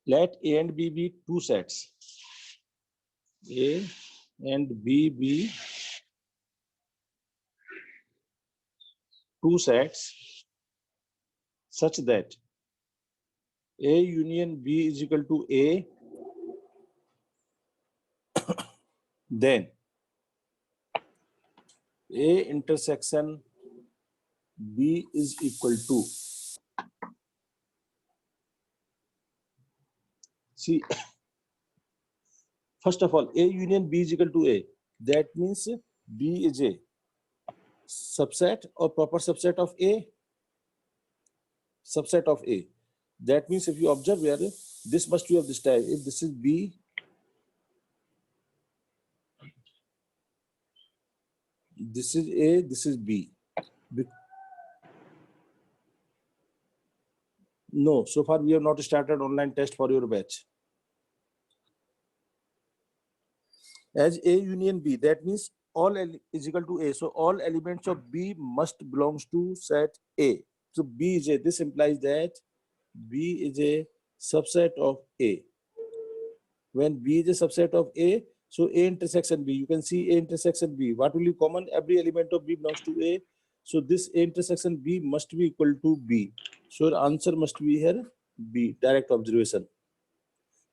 Let A and B be two sets. A and B be two sets such that A union B is equal to A, then A intersection B is equal to, see, first of all, A union B is equal to A. That means B is a subset or proper subset of A, subset of A. That means if you observe here, this must be of this type. If this is B, this is A, this is B. No, so far we have not started online test for your batch. As A union B, that means all is equal to A. So all elements of B must belongs to set A. So B is A. This implies that B is a subset of A. When B is a subset of A, so A intersection B, you can see A intersection B. What will be common? Every element of B belongs to A. So this A intersection B must be equal to B. So the answer must be here B, direct observation.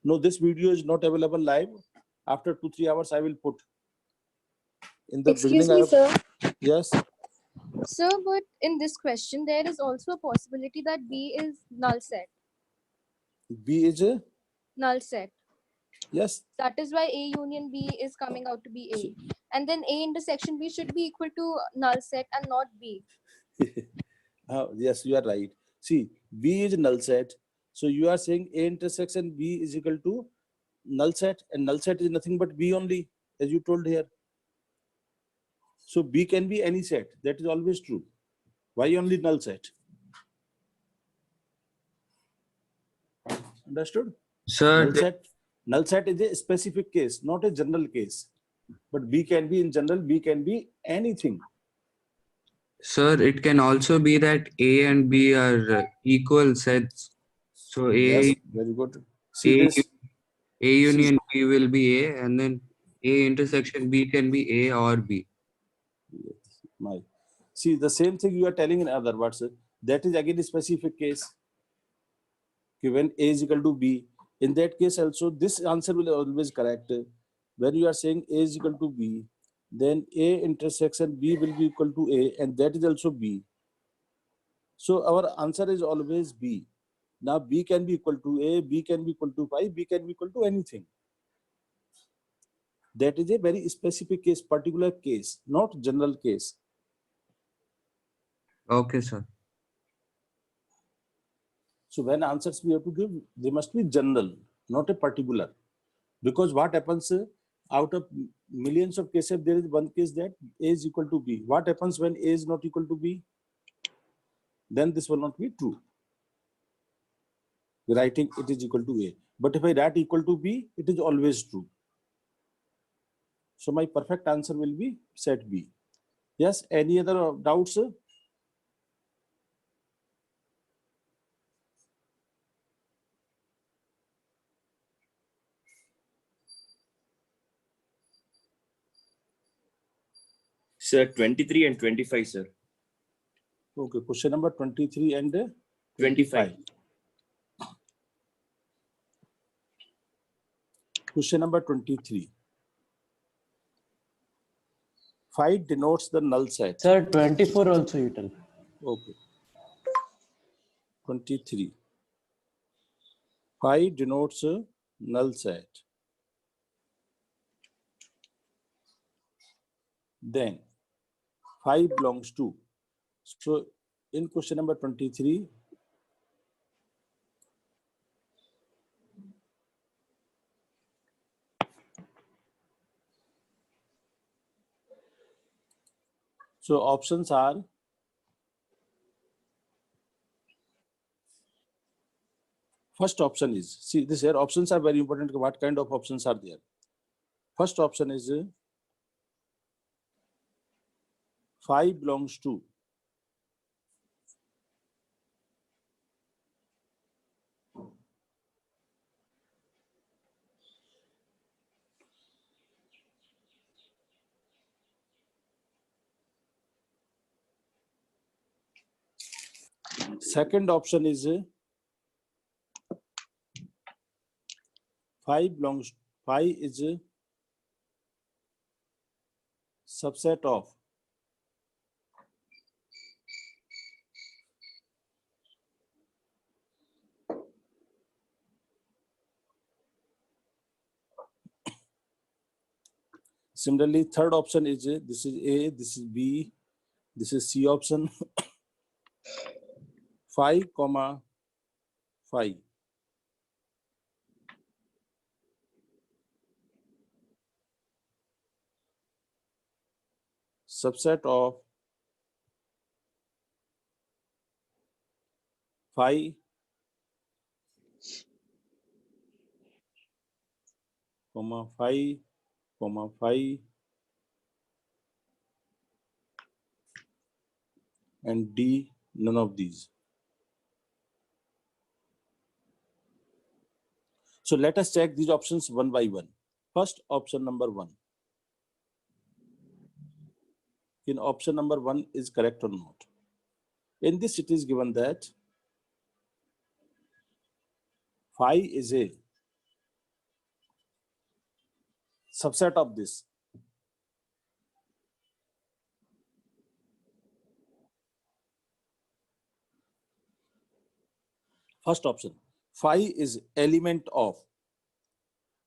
No, this video is not available live. After 2-3 hours, I will put. In the Excuse beginning, me, sir. Yes. Sir, but in this question, there is also a possibility that B is null set. B is a, Null set. yes. That is why A union B is coming out to be A. And then A intersection B should be equal to null set and not B. Yes, you are right. See, B is null set. So you are saying A intersection B is equal to null set, and null set is nothing but B only, as you told here. So B can be any set. That is always true. Why only null set? Understood? Sir, Null set is a specific case, not a general case. But B can be in general, B can be anything. sir, it can also be that A and B are equal sets. So Yes, very good. See A, this. A union B will be A, and then A intersection B can be A or B. See, the same thing you are telling in other words. That is again a specific case. When A is equal to B, in that case also this answer will always correct. When you are saying A is equal to B, then A intersection B will be equal to A, and that is also B. So our answer is always B. Now B can be equal to A, B can be equal to 5, B can be equal to anything. That is a very specific case, particular case, not general case. Okay, sir. So when answers we have to give, they must be general, not a particular. Because what happens out of millions of cases, there is one case that A is equal to B. What happens when A is not equal to B? Then this will not be true. Writing it is equal to A. But if I write equal to B, it is always true. So my perfect answer will be set B. Yes, any other doubts? Sir, 23 and 25, sir. Okay, question number 23 and 25. Question number 23. 5 denotes the null set. Sir, 24 also you tell. Okay. 23. 5 denotes a null set. Then 5 belongs to. So in question number 23, so options are first option is, see this here options are very important. What kind of options are there? First option is 5 belongs to Second option is 5 belongs, 5 is a subset of Similarly, third option is this is A, this is B, this is C option. 5, 5. Subset of 5, 5, 5, and D, none of these. So let us check these options one by one. First, option number 1. In option number 1 is correct or not? In this, it is given that 5 is a subset of this. First option, 5 is element of.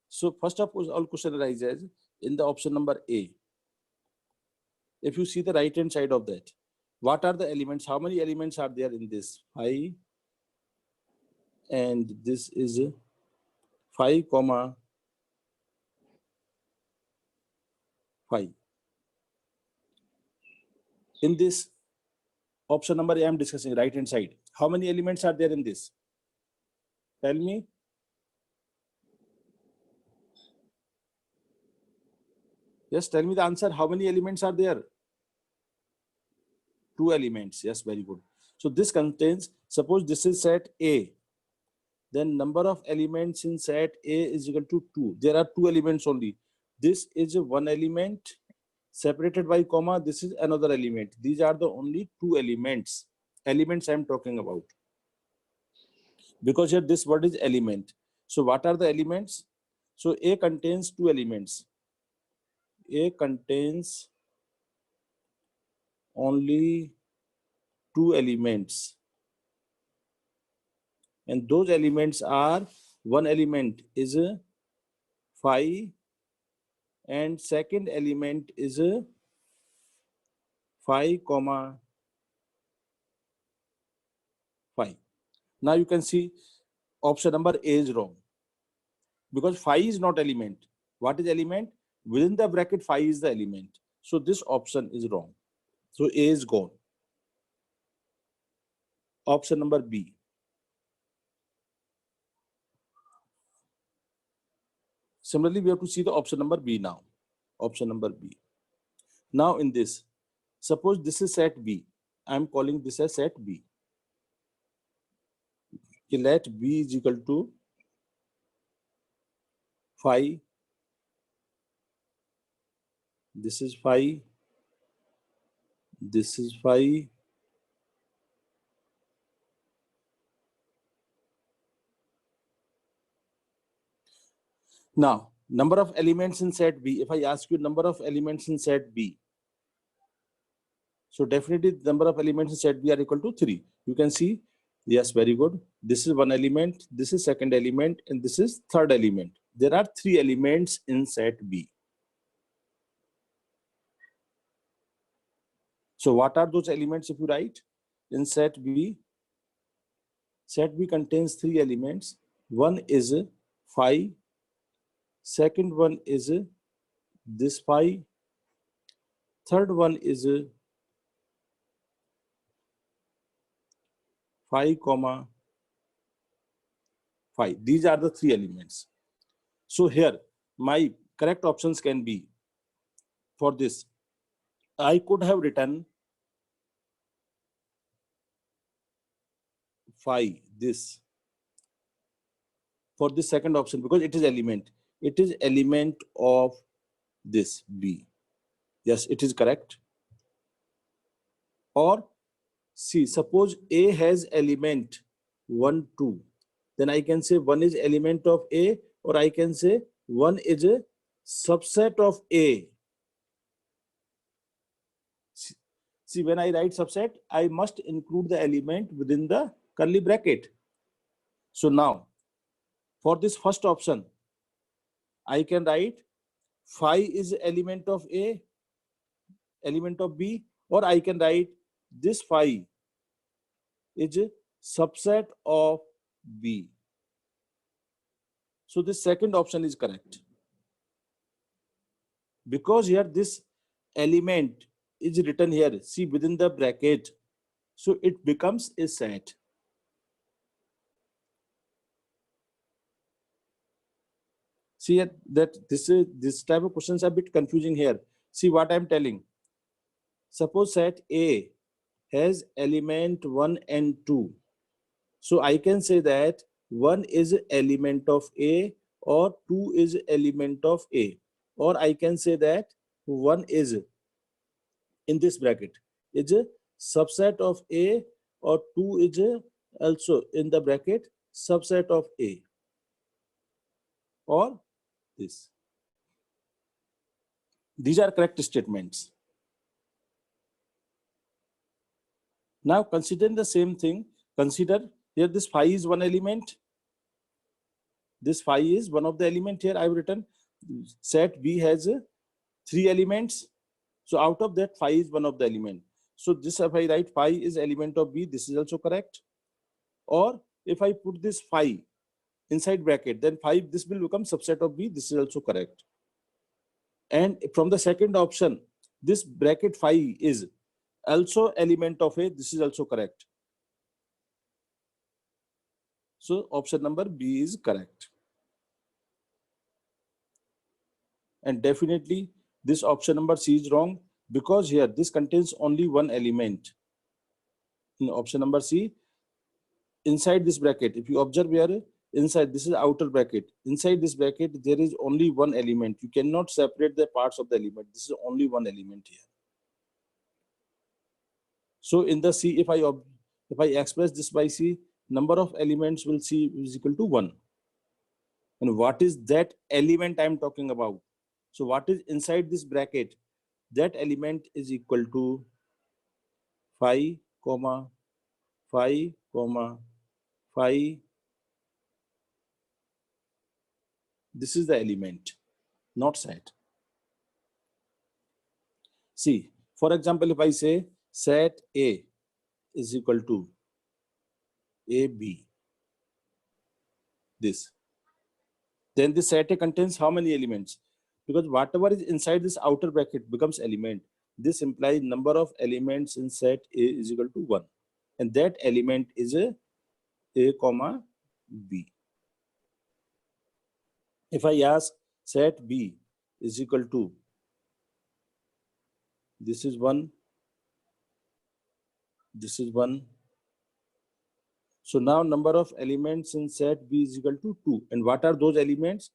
So first of all, question arises in the option number A. If you see the right hand side of that, what are the elements? How many elements are there in this? 5, and this is 5, 5. In this option number A, I am discussing right hand side. How many elements are there in this? Tell me. Yes, tell me the answer. How many elements are there? 2 elements. Yes, very good. So this contains, suppose this is set A, then number of elements in set A is equal to 2. There are 2 elements only. This is one element separated by comma. This is another element. These are the only 2 elements. Elements I am talking about. Because here this word is element. So what are the elements? So A contains 2 elements. A contains only 2 elements. And those elements are, one element is 5 and second element is 5, 5. Now you can see option number A is wrong because 5 is not element. What is element? Within the bracket 5 is the element. So this option is wrong. So A is gone. Option number B. Similarly, we have to see the option number B now. Option number B. Now in this, suppose this is set B. I am calling this as set B. Okay, let B is equal to 5. This is 5. This is 5. Now, number of elements in set B. If I ask you number of elements in set B, so definitely the number of elements in set B are equal to 3. You can see, yes, very good. This is one element, this is second element, and this is third element. There are 3 elements in set B. So what are those elements if you write in set B? Set B contains 3 elements. One is 5. Second one is this 5. Third one is 5, 5. These are the 3 elements. So here, my correct options can be, for this, I could have written 5, this, for this second option, because it is element. It is element of this B. Yes, it is correct. Or See, suppose A has element 1, 2. Then I can say 1 is element of A, or I can say 1 is a subset of A. See, when I write subset, I must include the element within the curly bracket. So now, for this first option, I can write phi is element of A, element of B, or I can write this phi is a subset of B. So the second option is correct. Because here this element is written here, see, within the bracket, so it becomes a set. See that this type of questions are a bit confusing here. See what I'm telling. Suppose set A has element 1 and 2. So I can say that 1 is element of A or 2 is element of A. Or I can say that 1 is in this bracket is a subset of A, or 2 is also in the bracket subset of A, or this. These are correct statements. Now consider the same thing. Consider here this phi is one element. This phi is one of the element. Here I've written set B has 3 elements. So out of that, phi is one of the element. So this, if I write phi is element of B, this is also correct. Or if I put this phi inside bracket, then phi, this will become subset of B. This is also correct. And from the second option, this bracket phi is also element of A. This is also correct. So option number B is correct. And definitely this option number C is wrong, because here this contains only one element. In option number C, inside this bracket, if you observe here, inside, this is outer bracket. Inside this bracket, there is only one element. You cannot separate the parts of the element. This is only one element here. So in the C, if I express this by C, number of elements will C is equal to 1. And what is that element I'm talking about? So what is inside this bracket? That element is equal to phi, comma, phi, comma, phi. This is the element, not set. See, for example, if I say set A is equal to AB, this, then this set A contains how many elements? Because whatever is inside this outer bracket becomes element. This implies number of elements in set A is equal to 1. And that element is A, comma, B. If I ask set B is equal to, this is 1, this is 1. So now number of elements in set B is equal to 2. And what are those elements?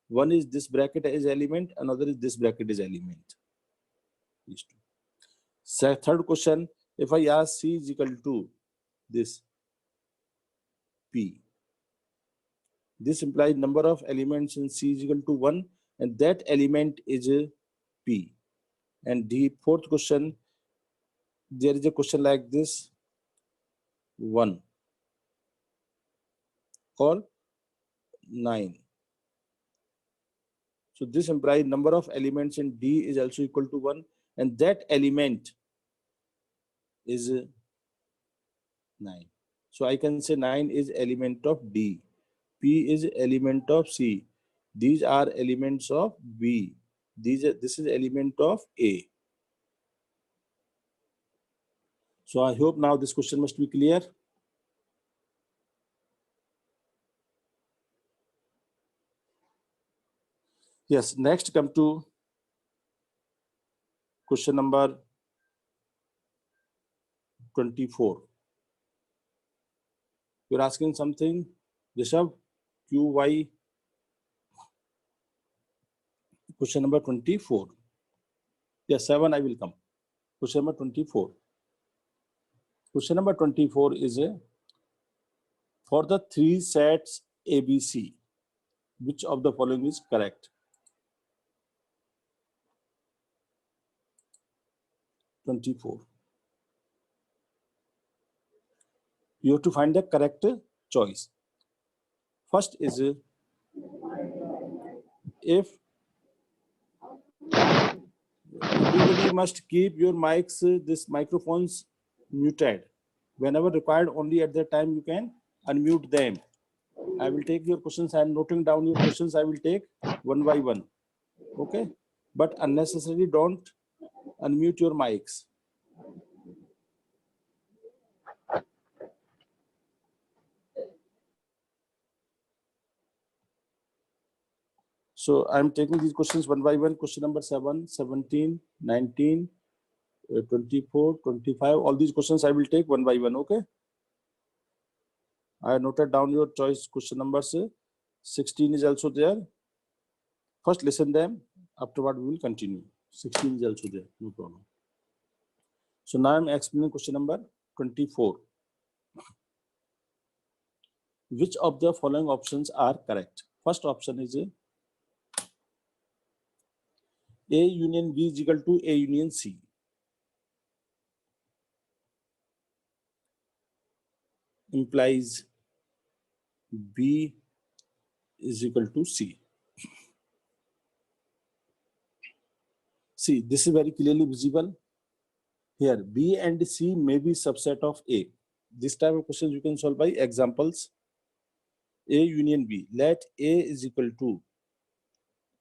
One is this bracket is element, another is this bracket is element. These two. So third question, if I ask C is equal to this P, this implies number of elements in C is equal to 1, and that element is P. And the fourth question, there is a question like this, 1 or 9. So this implies number of elements in D is also equal to 1, and that element is 9. So I can say 9 is element of D. P is element of C. These are elements of B. This is element of A. So I hope now this question must be clear. Yes, next come to question number 24. You're asking something, Rishabh, QY, question number 24. Yes, 7 I will come. Question number 24. Question number 24 is for the three sets ABC, which of the following is correct? 24. You have to find the correct choice. First is if everybody must keep your mics, this microphones muted. Whenever required, only at that time you can unmute them. I will take your questions. I am noting down your questions. I will take one by one. Okay, but unnecessarily don't unmute your mics. So I'm taking these questions one by one. Question number 7, 17, 19, 24, 25. All these questions I will take one by one. Okay. I noted down your choice question numbers. 16 is also there. First listen them. Afterward we will continue. 16 is also there. No problem. So now I'm explaining question number 24. Which of the following options are correct? First option is A union B is equal to A union C. Implies B is equal to C. See, this is very clearly visible. Here, B and C may be subset of A. This type of questions you can solve by examples. A union B. Let A is equal to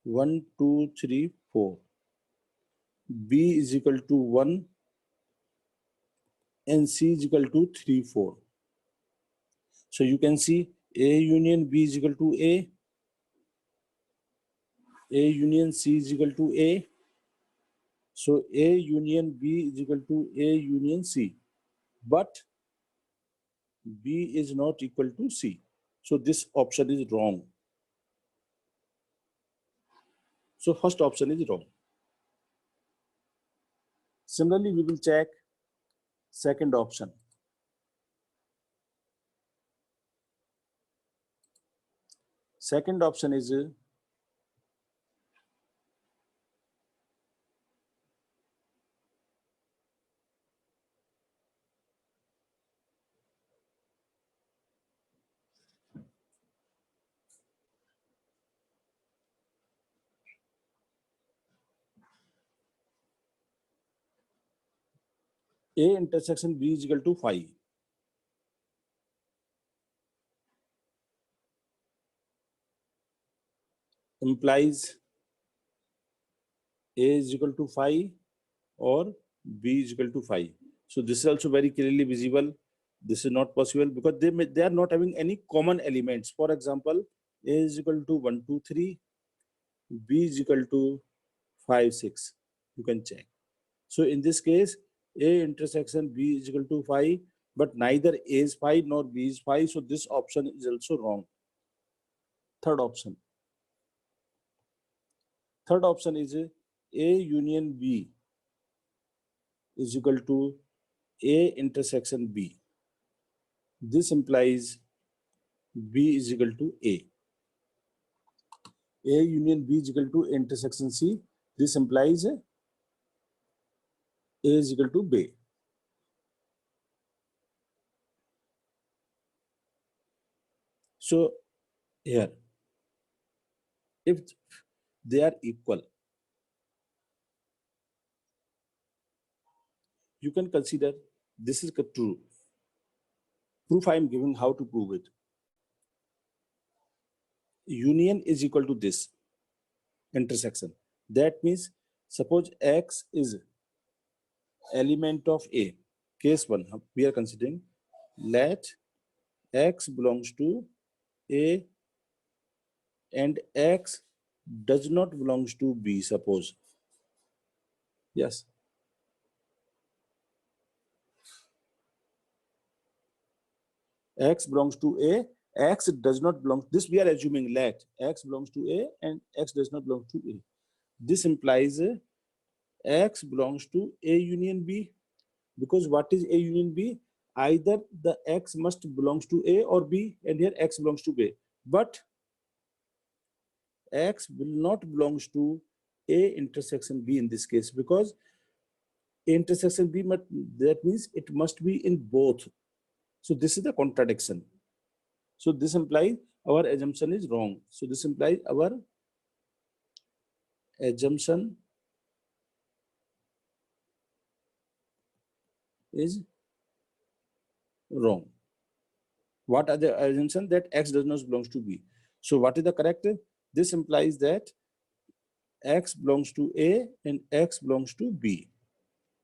1, 2, 3, 4. B is equal to 1 and C is equal to 3, 4. So you can see A union B is equal to A union C is equal to A. So A union B is equal to A union C. But B is not equal to C. So this option is wrong. So first option is wrong. Similarly, we will check second option. Second option is A intersection B is equal to 5. Implies A is equal to 5 or B is equal to 5. So this is also very clearly visible. This is not possible because they are not having any common elements. For example, A is equal to 1, 2, 3, B is equal to 5, 6. You can check. So in this case, A intersection B is equal to 5, but neither A is 5 nor B is 5. So this option is also wrong. Third option. Third option is A union B is equal to A intersection B. This implies B is equal to A. A union B is equal to intersection C. This implies A is equal to B. So here, if they are equal, you can consider this is true. Proof I am giving how to prove it. Union is equal to this intersection. That means suppose X is element of A. Case 1, we are considering let X belongs to A and X does not belongs to B, suppose. Yes. X belongs to A, X does not belong. This we are assuming let X belongs to A and X does not belong to A. This implies X belongs to A union B, because what is A union B? either the X must belongs to A or B, and here X belongs to B. But X will not belongs to A intersection B in this case, because A intersection B, that means it must be in both. So this is the contradiction. So this implies our assumption is wrong. So this implies our assumption is wrong. What are the assumption? That X does not belongs to B. So what is the correct? This implies that X belongs to A and X belongs to B.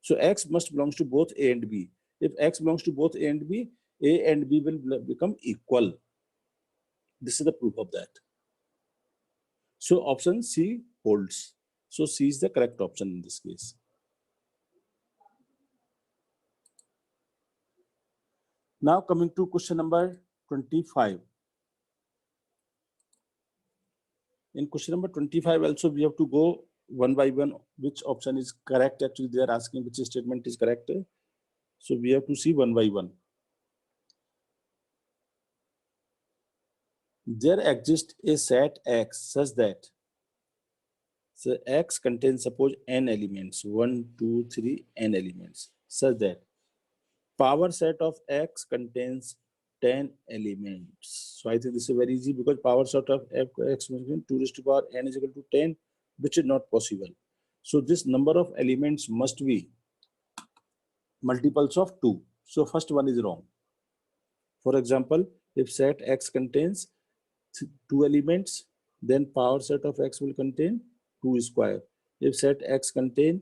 So X must belongs to both A and B. If X belongs to both A and B will become equal. This is the proof of that. So option C holds. So C is the correct option in this case. Now coming to question number 25. In question number 25 also we have to go one by one which option is correct. Actually they are asking which statement is correct. So we have to see one by one. There exists a set X such that so X contains suppose n elements, 1, 2, 3, n elements, such that power set of X contains 10 elements. So I think this is very easy because power set of X must be 2 raised to power n is equal to 10, which is not possible. So this number of elements must be multiples of 2. So first one is wrong. For example, if set X contains 2 elements, then power set of X will contain 2 square. If set X contain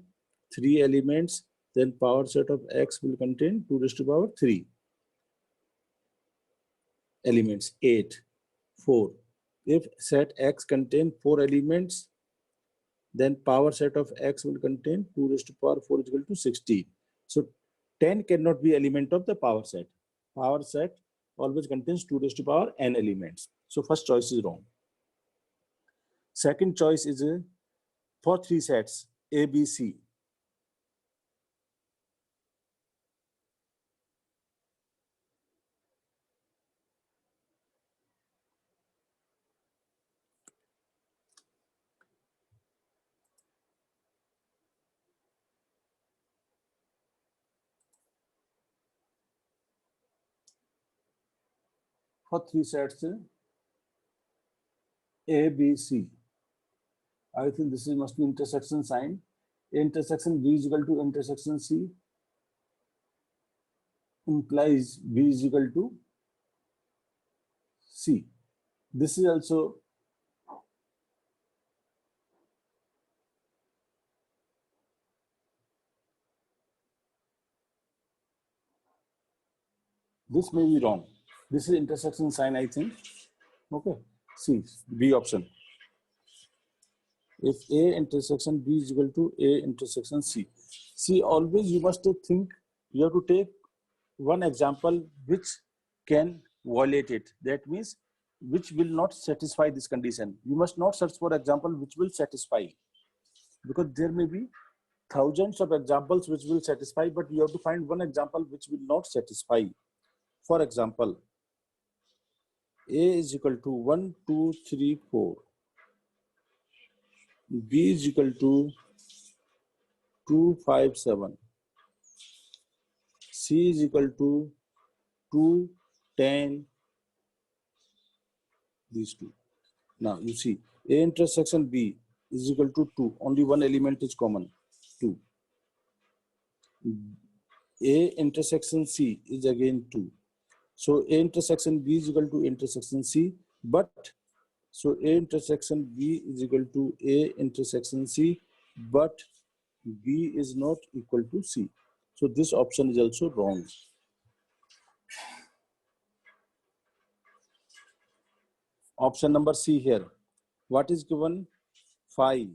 3 elements, then power set of X will contain 2 raised to power 3 elements, 8, 4. If set X contain 4 elements, then power set of X will contain 2 raised to power 4 is equal to 16. So 10 cannot be element of the power set. Power set always contains 2 raised to power n elements. So first choice is wrong. Second choice is for 3 sets A, B, C. For 3 sets A, B, C. I think this is must be intersection sign. Intersection B is equal to intersection C implies B is equal to C. This is also this may be wrong. This is intersection sign, I think. Okay, C, B option. If A intersection B is equal to A intersection C. See, always you must think, you have to take one example which can violate it. That means which will not satisfy this condition. You must not search for example which will satisfy, because there may be thousands of examples which will satisfy, but you have to find one example which will not satisfy. For example, A is equal to 1, 2, 3, 4. B is equal to 2, 5, 7. C is equal to 2, 10. These two. Now you see A intersection B is equal to 2. Only one element is common, 2. A intersection C is again 2. So A intersection B is equal to intersection C, but so A intersection B is equal to A intersection C, but B is not equal to C. So this option is also wrong. Option number C here. What is given? 5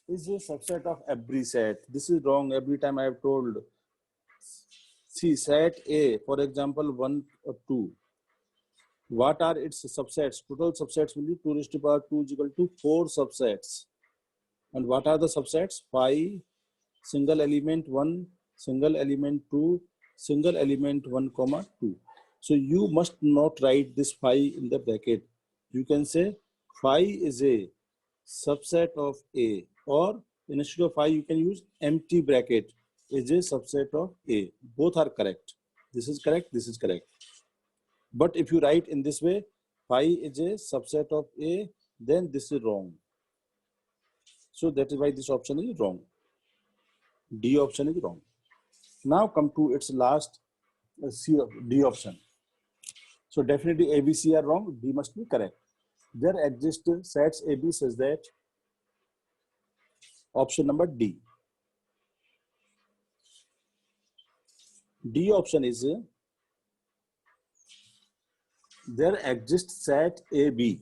is a subset of every set. This is wrong. Every time I have told. See, set A, for example, 1 or 2. What are its subsets? Total subsets will be 2 raised to power 2 is equal to 4 subsets. And what are the subsets? 5, single element 1, single element 2, single element 1 comma 2. So you must not write this phi in the bracket. You can say phi is a subset of A, or instead of phi you can use empty bracket is a subset of A. Both are correct. This is correct, this is correct. But if you write in this way, phi is a subset of A, then this is wrong. So that is why this option is wrong. D option is wrong. Now come to its last D option. So definitely A, B, C are wrong. D must be correct. There exist sets A, B such that option number D. D option is there exists set A, B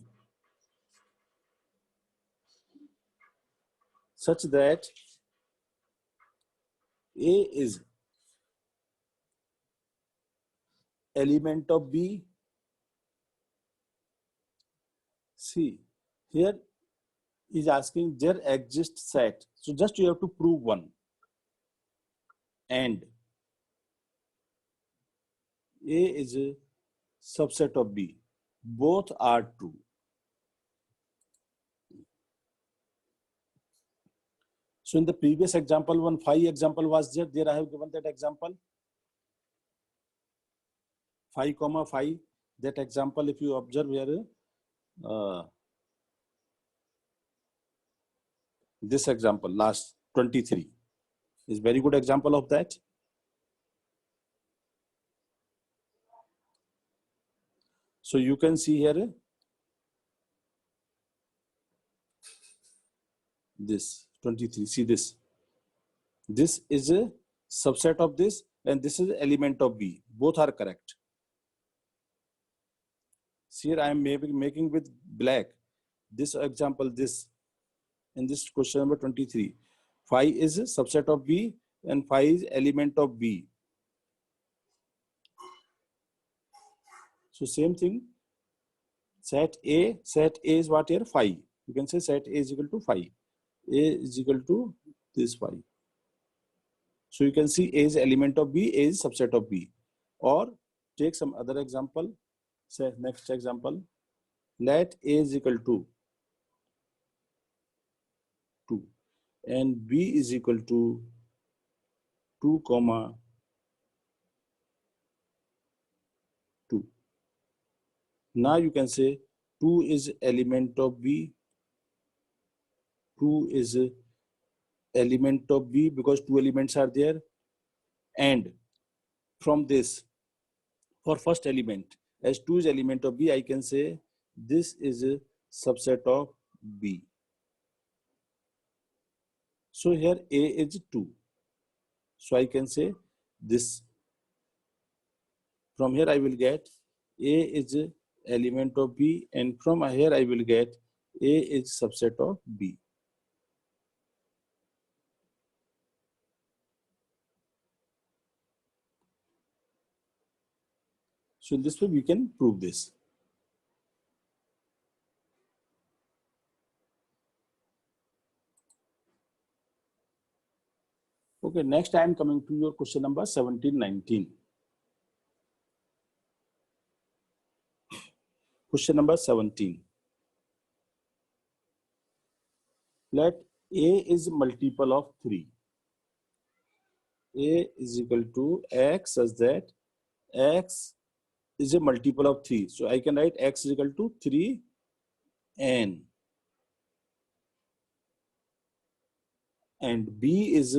such that A is element of B. See, here is asking there exists set. So just you have to prove one. And A is a subset of B. Both are true. So in the previous example, one phi example was there I have given that example. Phi comma phi, that example, if you observe here, this example, last 23, is very good example of that. So you can see here, this 23, see this. This is a subset of this, and this is element of B. Both are correct. See here, I am making with black. This example, this, in this question number 23. Phi is a subset of B, and phi is element of B. So same thing, set A is what here? Phi. You can say set A is equal to phi. A is equal to this phi. So you can see A is element of B, A is subset of B. Or take some other example, say next example, let A is equal to 2 and B is equal to 2 comma 2. Now you can say 2 is element of B, 2 is a element of B because two elements are there, and from this, for first element, as 2 is element of B, I can say this is a subset of B. So here A is 2. So I can say this. From here I will get A is a element of B, and from here I will get A is subset of B. So in this way we can prove this. Okay, next I am coming to your question number 17, 19. Question number 17. Let A is multiple of 3. A is equal to X such that X is a multiple of 3. So I can write X is equal to 3n. And B is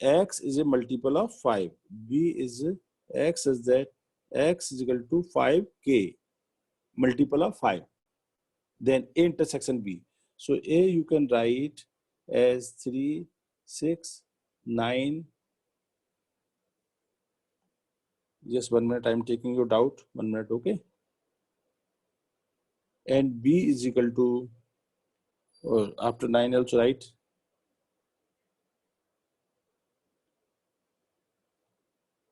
X is a multiple of 5. B is X such that X is equal to 5k, multiple of 5. Then A intersection B. So A you can write as 3, 6, 9. Just 1 minute, I am taking your doubt. 1 minute, okay? And B is equal to, or after 9 also write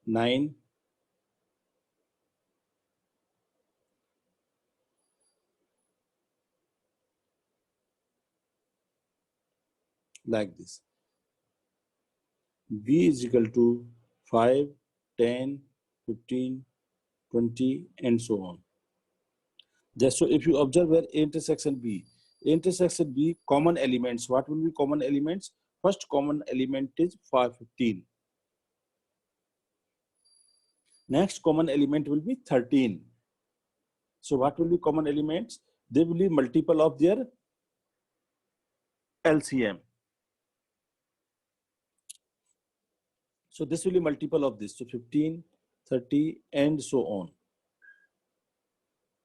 9, like this. B is equal to 5, 10, 15, 20, and so on. Just so if you observe where A intersection B, common elements. What will be common elements? First common element is 15. Next common element will be 13. So what will be common elements? They will be multiple of their LCM. So this will be multiple of this. So 15, 30, and so on.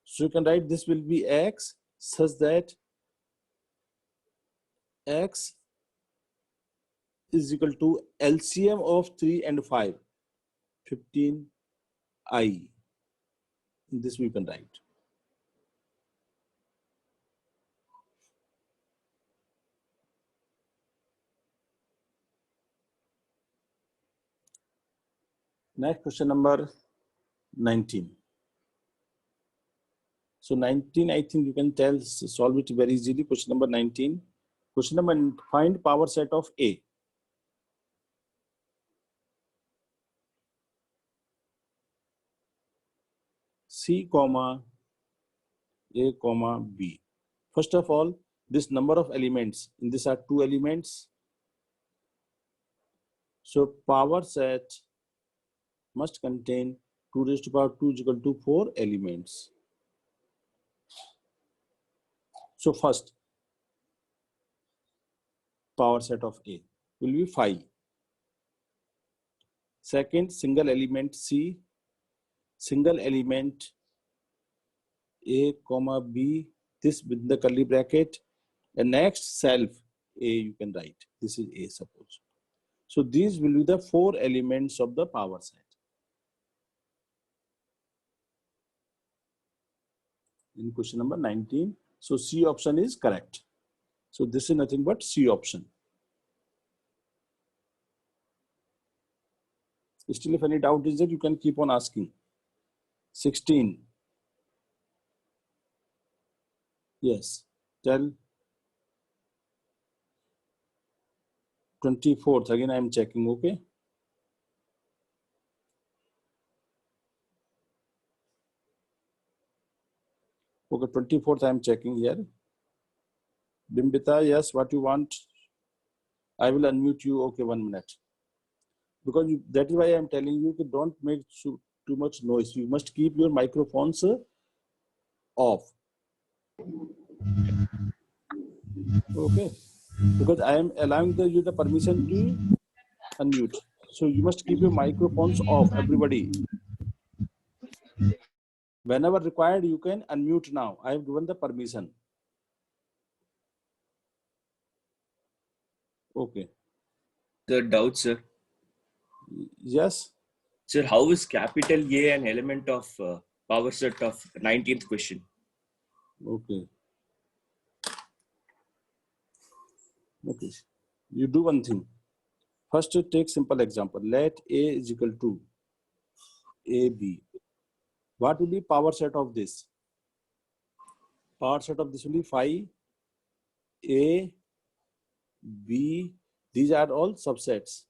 So you can write this will be X such that X is equal to LCM of 3 and 5, 15I. This we can write. Next question number 19. So 19, I think you can solve it very easily. Question number 19. Question number, find power set of A. C comma A comma B. First of all, this number of elements, in this are 2 elements. So power set must contain 2 raised to power 2 is equal to 4 elements. So first power set of A will be 5. Second, single element C, single element A comma B, this with the curly bracket, and next self A you can write. This is A, suppose. So these will be the 4 elements of the power set. In question number 19. So C option is correct. So this is nothing but C option. Still, if any doubt is there, you can keep on asking. 16. Yes, tell. 24th, again I am checking, okay? Okay, 24th I am checking here. Bimbita, yes, what you want? I will unmute you, okay, 1 minute. Because that is why I am telling you to don't make too much noise. You must keep your microphones off. Okay, because I am allowing you the permission to unmute. So you must keep your microphones off, everybody. Whenever required, you can unmute now. I have given the permission. Okay. The doubt, sir. Yes. Sir, how is capital A an element of power set of 19th question? Okay. Okay. You do one thing. First, you take simple example. Let A is equal to AB. What will be power set of this? Power set of this will be 5, A, B. These are all subsets.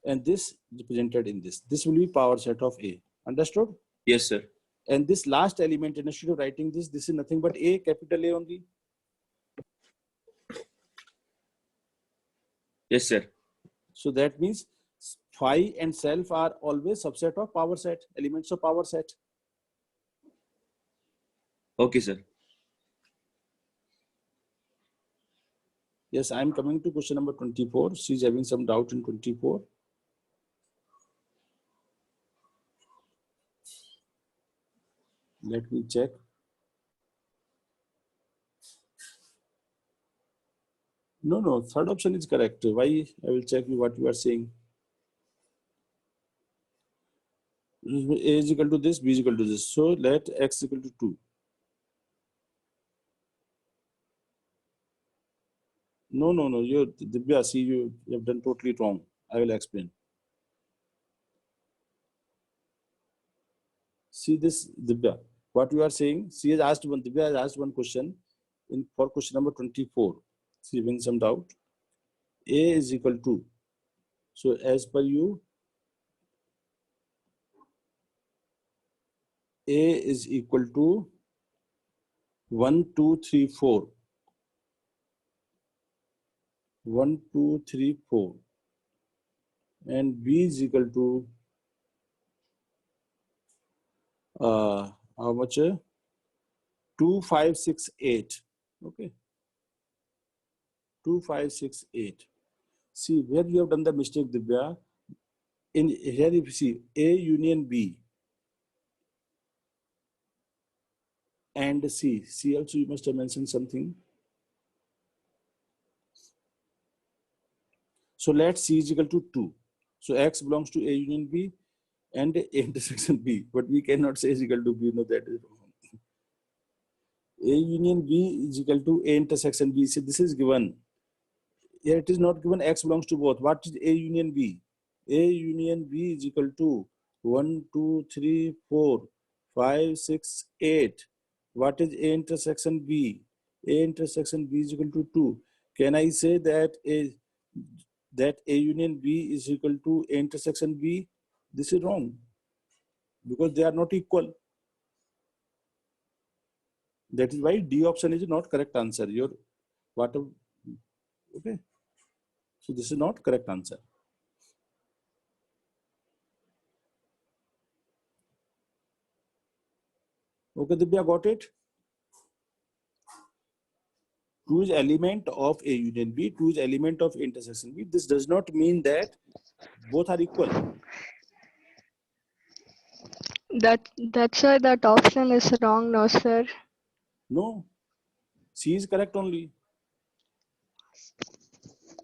And this represented in this. This will be power set of A. Understood? Yes, sir. And this last element, instead of writing this is nothing but A, capital A only. Yes, sir. So that means phi and self are always subset of power set, elements of power set. Okay, sir. Yes, I am coming to question number 24. She is having some doubt in 24. Let me check. No, third option is correct. Why? I will check you what you are saying. A is equal to this, B is equal to this. So let X equal to 2. No. You, Divya, see, you have done totally wrong. I will explain. See this, Divya. What you are saying? She has asked one. Divya has asked one question for question number 24. She having some doubt. A is equal to So as per you, A is equal to 1, 2, 3, 4. 1, 2, 3, 4. And B is equal to how much? 2, 5, 6, 8. Okay. 2, 5, 6, 8. See where you have done the mistake, Divya. In here, if you see A union B and C. C also you must have mentioned something. So let C is equal to 2. So X belongs to A union B and A intersection B. But we cannot say is equal to B. No, that is wrong. A union B is equal to A intersection B. See, this is given. Here it is not given. X belongs to both. What is A union B? A union B is equal to 1, 2, 3, 4, 5, 6, 8. What is A intersection B? A intersection B is equal to 2. Can I say that A union B is equal to A intersection B? This is wrong because they are not equal. That is why D option is not correct answer. Your whatever. Okay. So this is not correct answer. Okay, Divya, got it? 2 is element of A union B, 2 is element of intersection B. This does not mean that both are equal. That's why that option is wrong, no, sir. No, C is correct only.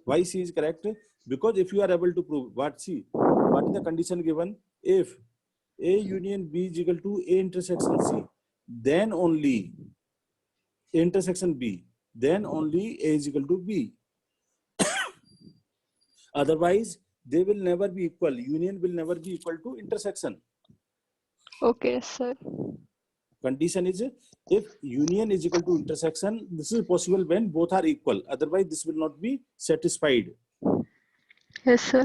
Why C is correct? Because if you are able to prove what is the condition given? If A union B is equal to A intersection C, then only intersection B, then only A is equal to B. Otherwise, they will never be equal. Union will never be equal to intersection. Okay, sir. Condition is if union is equal to intersection, this is possible when both are equal. Otherwise, this will not be satisfied. Yes, sir.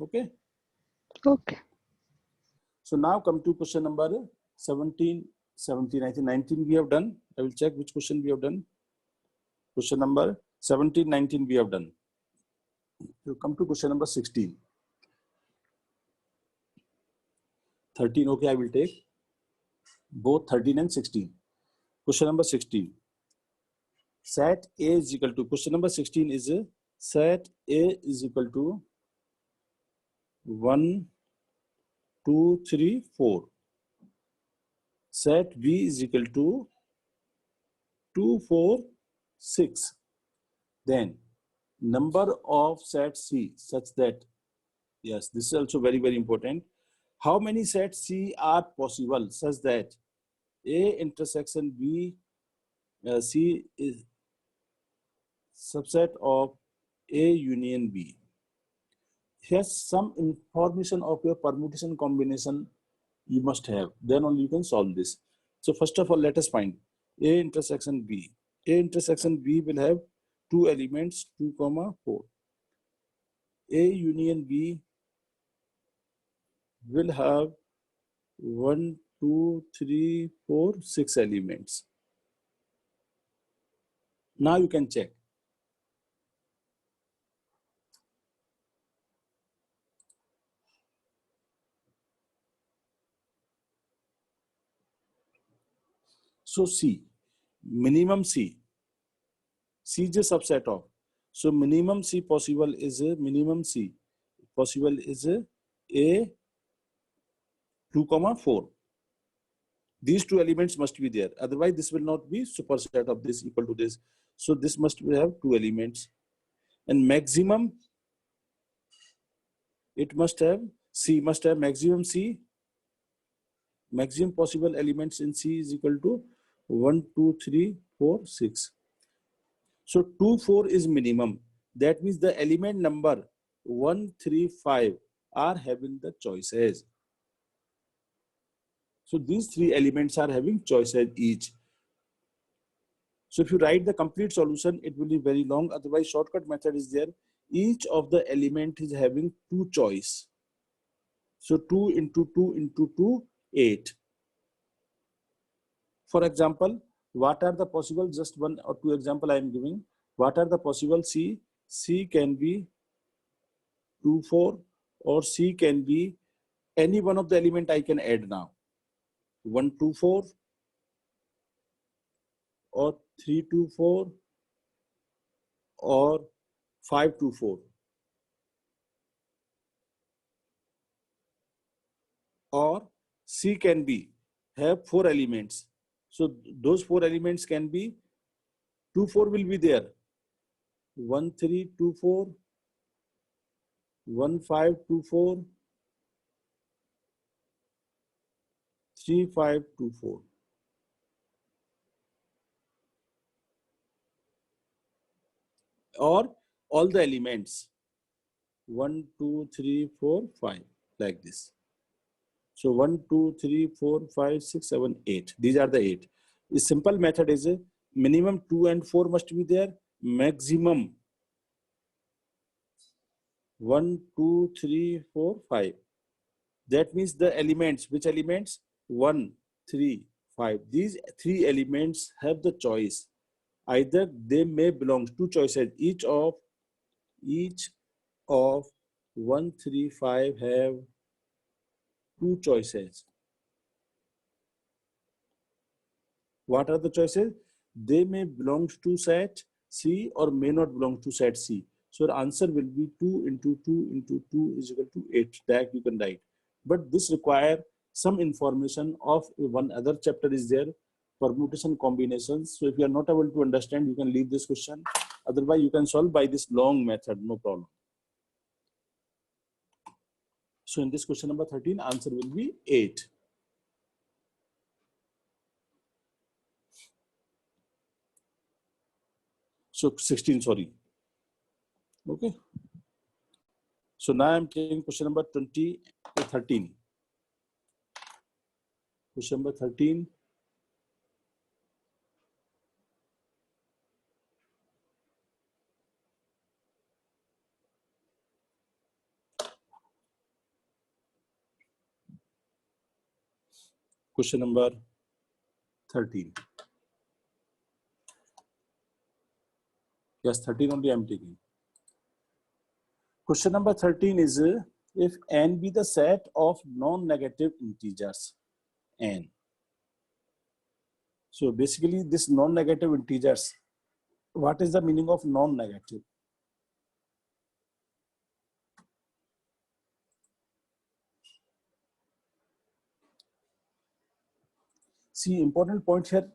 Okay. Okay. So now come to question number 17, 17. I think 19 we have done. I will check which question we have done. Question number 17, 19 we have done. You come to question number 16. 13, okay, I will take both 13 and 16. Question number 16. Set A is equal to, question number 16 is set A is equal to 1, 2, 3, 4. Set B is equal to 2, 4, 6. Then number of set C such that, yes, this is also very, very important. How many sets C are possible such that A intersection B, C is subset of A union B. Here's some information of your permutation combination you must have. Then only you can solve this. So first of all, let us find A intersection B. A intersection B will have two elements, 2, 4. A union B will have 1, 2, 3, 4, 6 elements. Now you can check. So C, minimum C is a subset of. So minimum C possible is a minimum C possible is a 2, 4. These two elements must be there. Otherwise, this will not be superset of this equal to this. So this must have two elements. And maximum, it must have C must have maximum C. Maximum possible elements in C is equal to 1, 2, 3, 4, 6. So 2, 4 is minimum. That means the element number 1, 3, 5 are having the choices. So these three elements are having choices each. So if you write the complete solution, it will be very long. Otherwise, shortcut method is there. each of the element is having two choice. So 2 into 2 into 2, 8. For example, what are the possible, just one or two example I am giving. What are the possible? C can be 2, 4, or C can be any one of the element I can add now. 1, 2, 4, or 3, 2, 4, or 5, 2, 4. Or C can be have 4 elements. So those 4 elements can be 2, 4 will be there. 1, 3, 2, 4, 1, 5, 2, 4, 3, 5, 2, 4. Or all the elements 1, 2, 3, 4, 5, like this. So 1, 2, 3, 4, 5, 6, 7, 8. These are the 8. The simple method is a minimum 2 and 4 must be there. Maximum 1, 2, 3, 4, 5. That means the elements, which elements? 1, 3, 5. These 3 elements have the choice. Either they may belong to choices. Each of 1, 3, 5 have 2 choices. What are the choices? They may belong to set C or may not belong to set C. So the answer will be 2 into 2 into 2 is equal to 8. That you can write. But this require some information of one other chapter is there, permutation combinations. So if you are not able to understand, you can leave this question. Otherwise, you can solve by this long method, no problem. So in this question number 13, answer will be 8. So 16, sorry. Okay. So now I'm taking question number 13. Question number 13. Question number 13. Yes, 13 only I'm taking. Question number 13 is if n be the set of non-negative integers n. So basically this non-negative integers, what is the meaning of non-negative? See, important point here,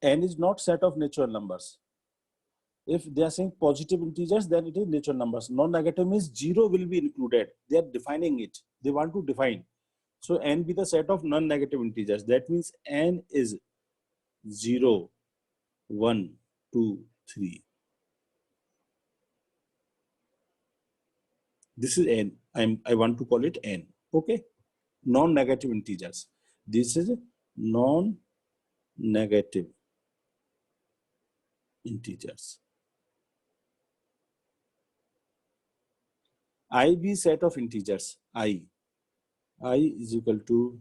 n is not set of natural numbers. If they are saying positive integers, then it is natural numbers. Non-negative means 0 will be included. They are defining it. They want to define. So n be the set of non-negative integers. That means n is 0, 1, 2, 3. This is n. I want to call it n. Okay. Non-negative integers. This is non-negative integers. I be set of integers. I is equal to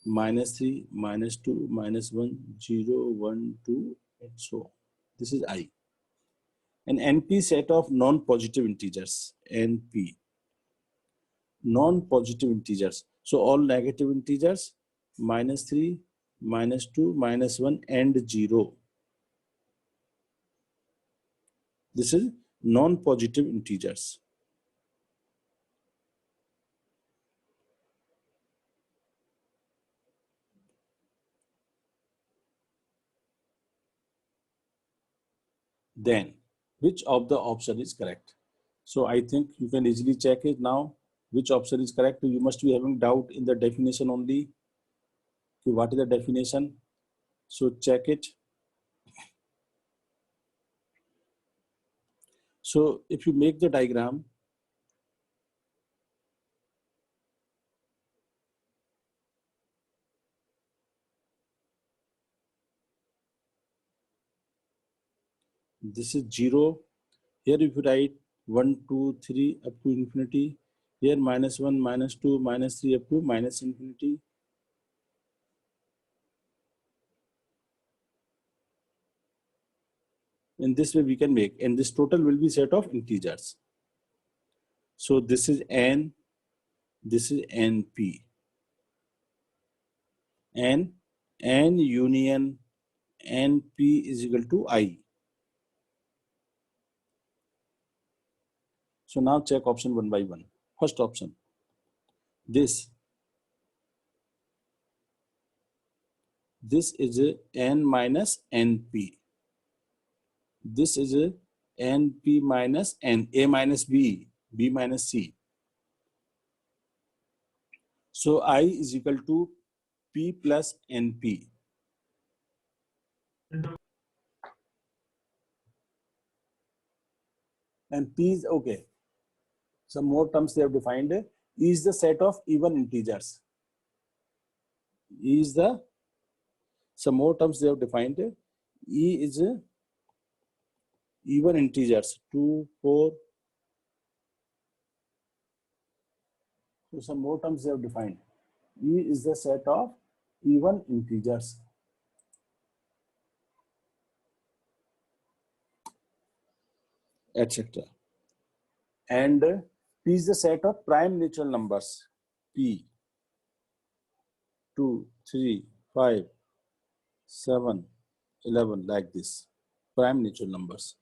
-3, -2, -1, 0, 1, 2, and so on. This is I. An NP set of non-positive integers. NP. Non-positive integers. So all negative integers, -3, -2, -1, and 0. This is non-positive integers. Then, which of the option is correct? So I think you can easily check it now. Which option is correct? You must be having doubt in the definition only. What is the definition? So check it. So if you make the diagram, this is 0. Here if you write 1, 2, 3 up to infinity. Here -1, -2, -3 up to minus infinity. In this way we can make, and this total will be set of integers. So this is n, this is np, and n union np is equal to I. So now check option one by one. First option, this is a n minus np. This is a np minus n, a minus b, b minus c. So I is equal to p plus np. And p is okay. Some more terms they have defined. E is the set of even integers. E is the, some more terms they have defined. E is a even integers, 2, 4. So some more terms they have defined. E is the set of even integers. Etc. And P is the set of prime natural numbers. P, 2, 3, 5, 7, 11, like this. Prime natural numbers.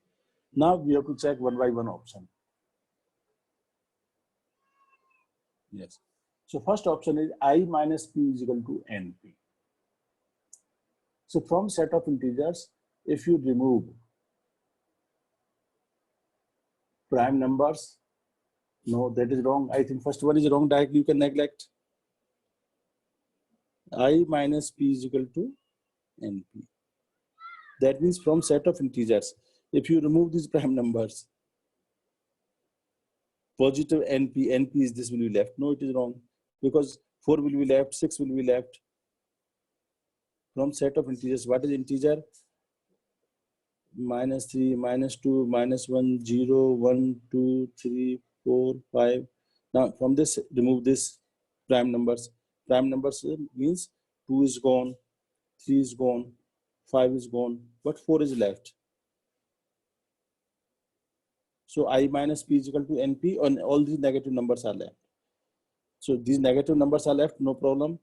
Now we have to check one by one option. Yes. So first option is I minus P is equal to NP. So from set of integers, if you remove prime numbers, no, that is wrong. I think first one is wrong. Directly you can neglect. I minus P is equal to NP. That means from set of integers, if you remove these prime numbers, positive NP, NP is this will be left. No, it is wrong, because 4 will be left, 6 will be left. From set of integers, what is integer? -3, -2, -1, 0, 1, 2, 3, 4, 5. Now from this, remove this prime numbers. Prime numbers means 2 is gone, 3 is gone, 5 is gone, but 4 is left. So I minus P is equal to NP, and all these negative numbers are left. So these negative numbers are left, no problem.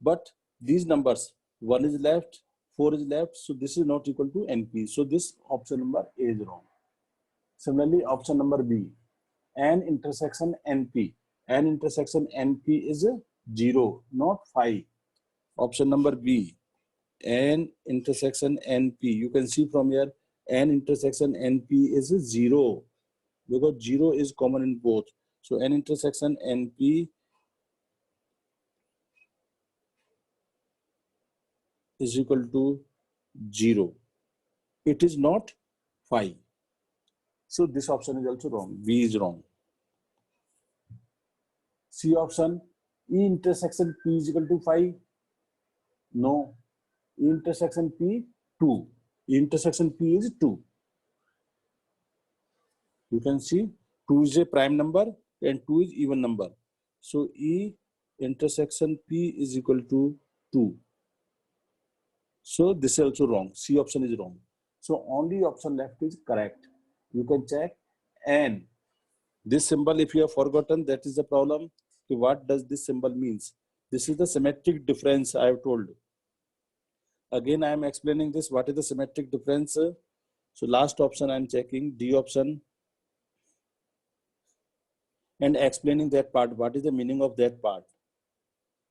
But these numbers, 1 is left, 4 is left, so this is not equal to NP. So this option number A is wrong. Similarly, option number B, N intersection NP. N intersection NP is 0, not 5. Option number B, N intersection NP. You can see from here, N intersection NP is 0, because 0 is common in both. So N intersection NP is equal to 0. It is not 5. So this option is also wrong. B is wrong. C option, E intersection P is equal to 5. No. E intersection P, 2. E intersection P is 2. You can see 2 is a prime number and 2 is even number. So E intersection P is equal to 2. So this is also wrong. C option is wrong. So only option left is correct. You can check. And this symbol, if you have forgotten, that is the problem. Okay, what does this symbol means? This is the symmetric difference I have told. Again, I am explaining this. What is the symmetric difference? So last option I am checking, D option, and explaining that part. What is the meaning of that part?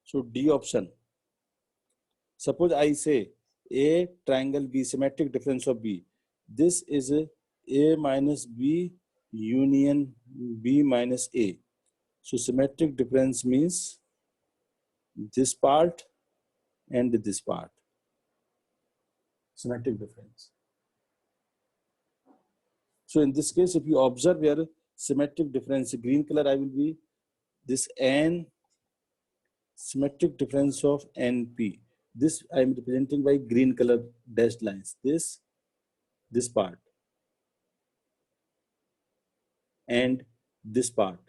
So D option. Suppose I say A triangle B, symmetric difference of B. This is A minus B union B minus A. So symmetric difference means this part and this part. Symmetric difference. So in this case, if you observe here, symmetric difference, green color I will be this N, symmetric difference of NP. This I am representing by green color dashed lines. This part. and this part.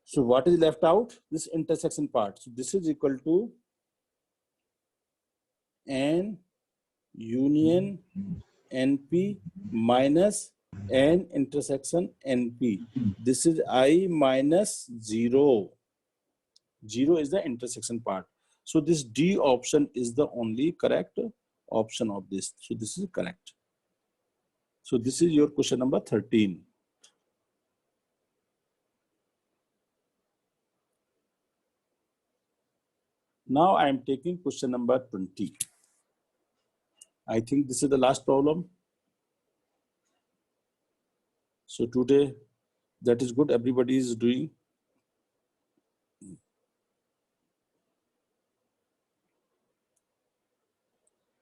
So what is left out? This intersection part. So this is equal to N union NP minus N intersection NP. This is I minus 0. 0 is the intersection part. So this D option is the only correct option of this. So this is correct. So this is your question number 13. Now I am taking question number 20. I think this is the last problem. So today, that is good. Everybody is doing.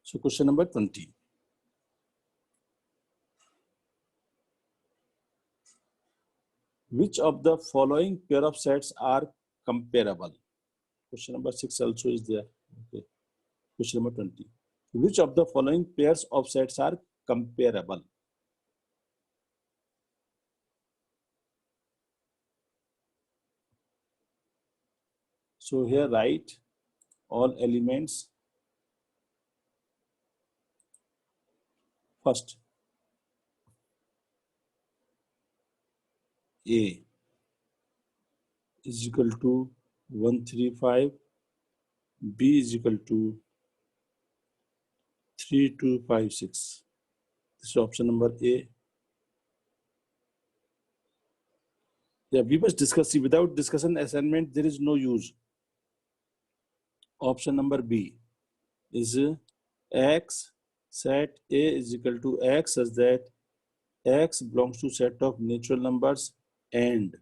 So question number 20. Which of the following pair of sets are comparable? Question number 6 also is there. Okay. Question number 20. Which of the following pairs of sets are comparable? So here write all elements. First, A is equal to 135, B is equal to 3256. This is option number A. Yeah, we must discuss. See, without discussion assignment, there is no use. Option number B is X set A is equal to X such that X belongs to set of natural numbers and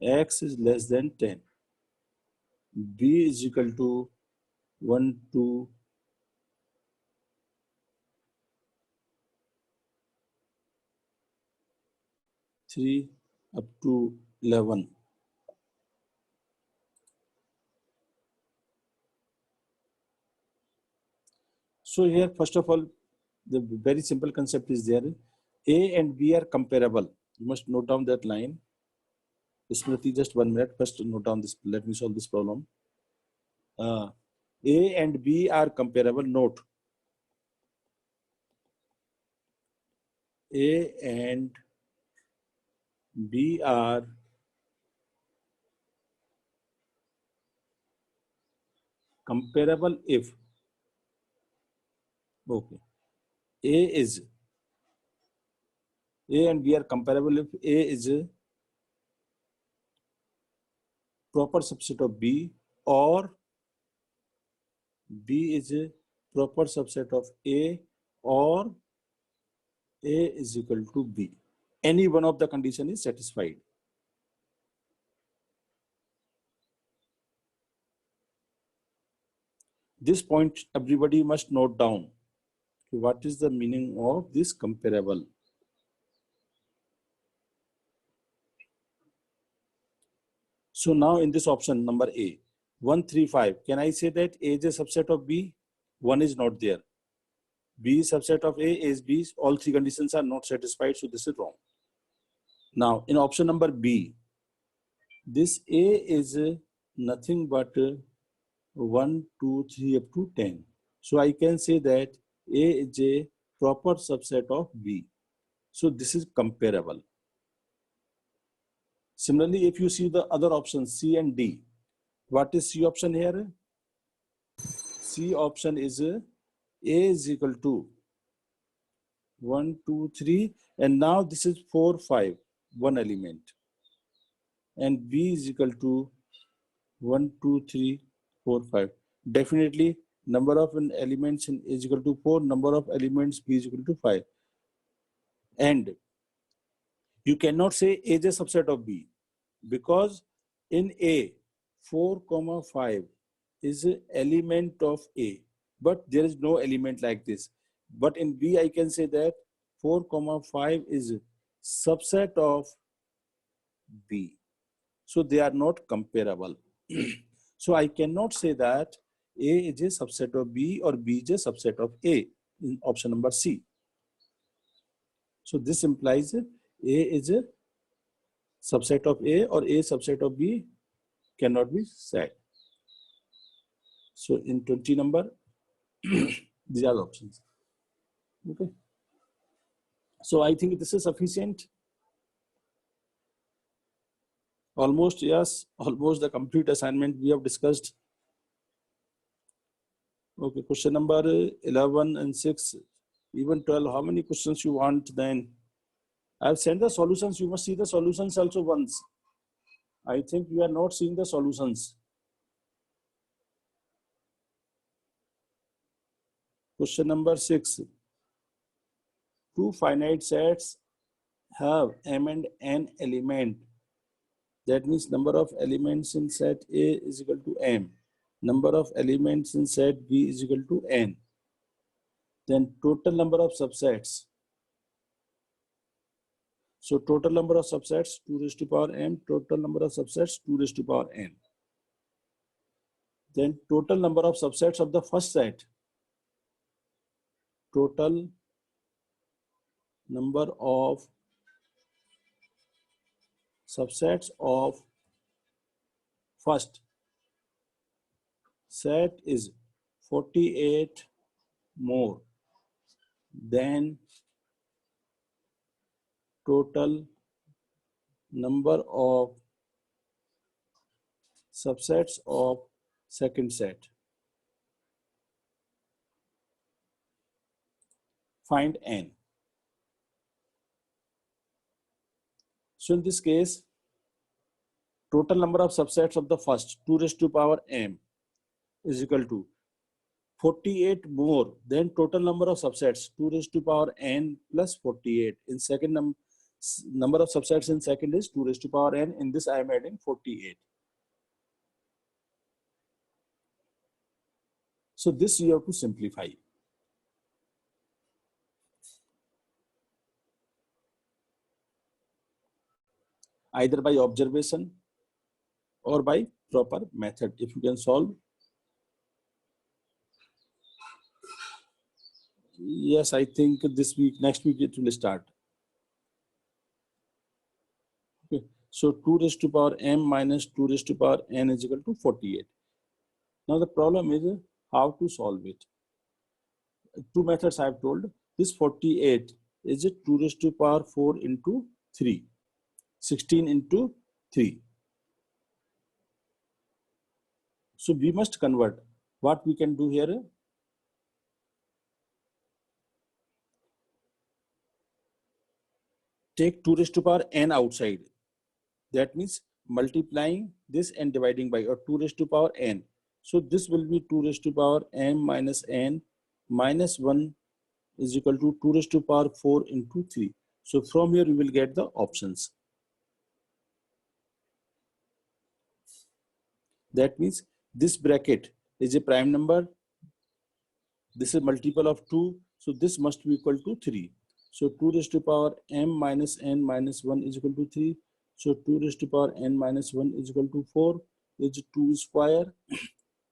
X is less than 10. B is equal to 1, 2, 3 up to 11. So here, first of all, the very simple concept is there. A and B are comparable. You must note down that line. Smriti, just 1 minute. First, note down this. Let me solve this problem. A and B are comparable. Note. A and B are comparable if, okay, A and B are comparable if A is a proper subset of B or B is a proper subset of A or A is equal to B. Any one of the condition is satisfied. This point everybody must note down. What is the meaning of this comparable? So now in this option number A, 135, can I say that A is a subset of B? 1 is not there. B is subset of A is B. All 3 conditions are not satisfied, so this is wrong. Now in option number B, this A is nothing but 1, 2, 3 up to 10. So I can say that A is a proper subset of B. So this is comparable. Similarly, if you see the other options C and D, what is C option here? C option is A is equal to 1, 2, 3, and now this is 4, 5, one element, and B is equal to 1, 2, 3, 4, 5. Definitely, number of elements is equal to 4, number of elements B is equal to 5. And you cannot say A is a subset of B because in A, 4, 5 is an element of A, but there is no element like this. But in B, I can say that 4, 5 is a subset of B. So they are not comparable. So I cannot say that A is a subset of B or B is a subset of A. in option number C. So this implies A is a subset of A or A subset of B cannot be said. So in 20 number, these are the options. Okay. So I think this is sufficient. Almost, yes, almost the complete assignment we have discussed. Okay, question number 11 and 6, even 12, how many questions you want then? I've sent the solutions, you must see the solutions also once. I think you are not seeing the solutions. Question number 6, two finite sets have M and N element. That means number of elements in set A is equal to M. Number of elements in set B is equal to N. Then total number of subsets. So total number of subsets 2 raised to power M, total number of subsets 2 raised to power N. Then total number of subsets of the first set. Total number of subsets of first set is 48 more than total number of subsets of second set. Find N. So in this case, total number of subsets of the first 2 raised to power M is equal to 48 more than total number of subsets 2 raised to power N plus 48. In second number of subsets in second is 2 raised to power N. In this I am adding 48. So this you have to simplify. Either by observation or by proper method. If you can solve. Yes, I think this week, next week it will start. Okay. So 2 raised to power M minus 2 raised to power N is equal to 48. Now the problem is how to solve it. Two methods I have told. This 48 is 2 raised to power 4 into 3. 16 into 3. So we must convert. What we can do here? Take 2 raised to power N outside. That means multiplying this and dividing by, or 2 raised to power N. So this will be 2 raised to power M minus N minus 1 is equal to 2 raised to power 4 into 3. So from here you will get the options. That means this bracket is a prime number. This is multiple of 2. So this must be equal to 3. So 2 raised to power M minus N minus 1 is equal to 3. So 2 raised to power N minus 1 is equal to 4. Is 2 square.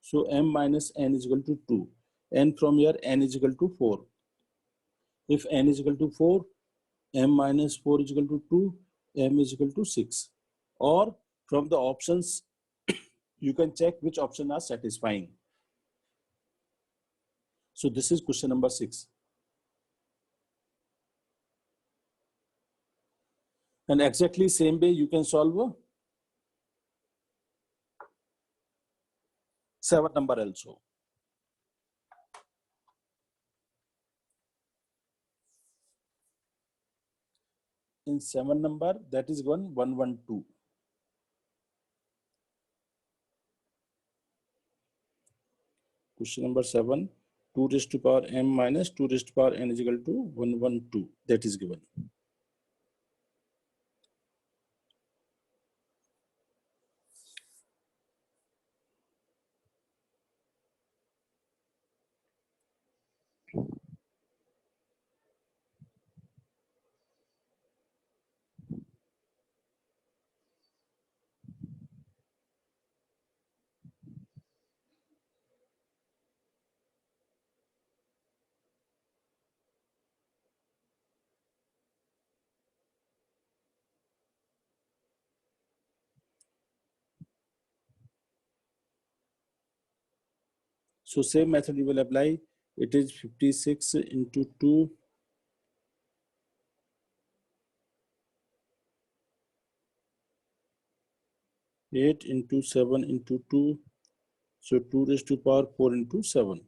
So M minus N is equal to 2. And from here N is equal to 4. If N is equal to 4, M minus 4 is equal to 2, M is equal to 6. Or from the options, you can check which option are satisfying. So this is question number 6. And exactly same way you can solve 7 number also. In 7 number, that is 112. Question number 7, 2 raised to power M minus 2 raised to power N is equal to 112. That is given. So same method you will apply. It is 56 into 2. Eight into 7 into 2. So 2 raised to power 4 into 7.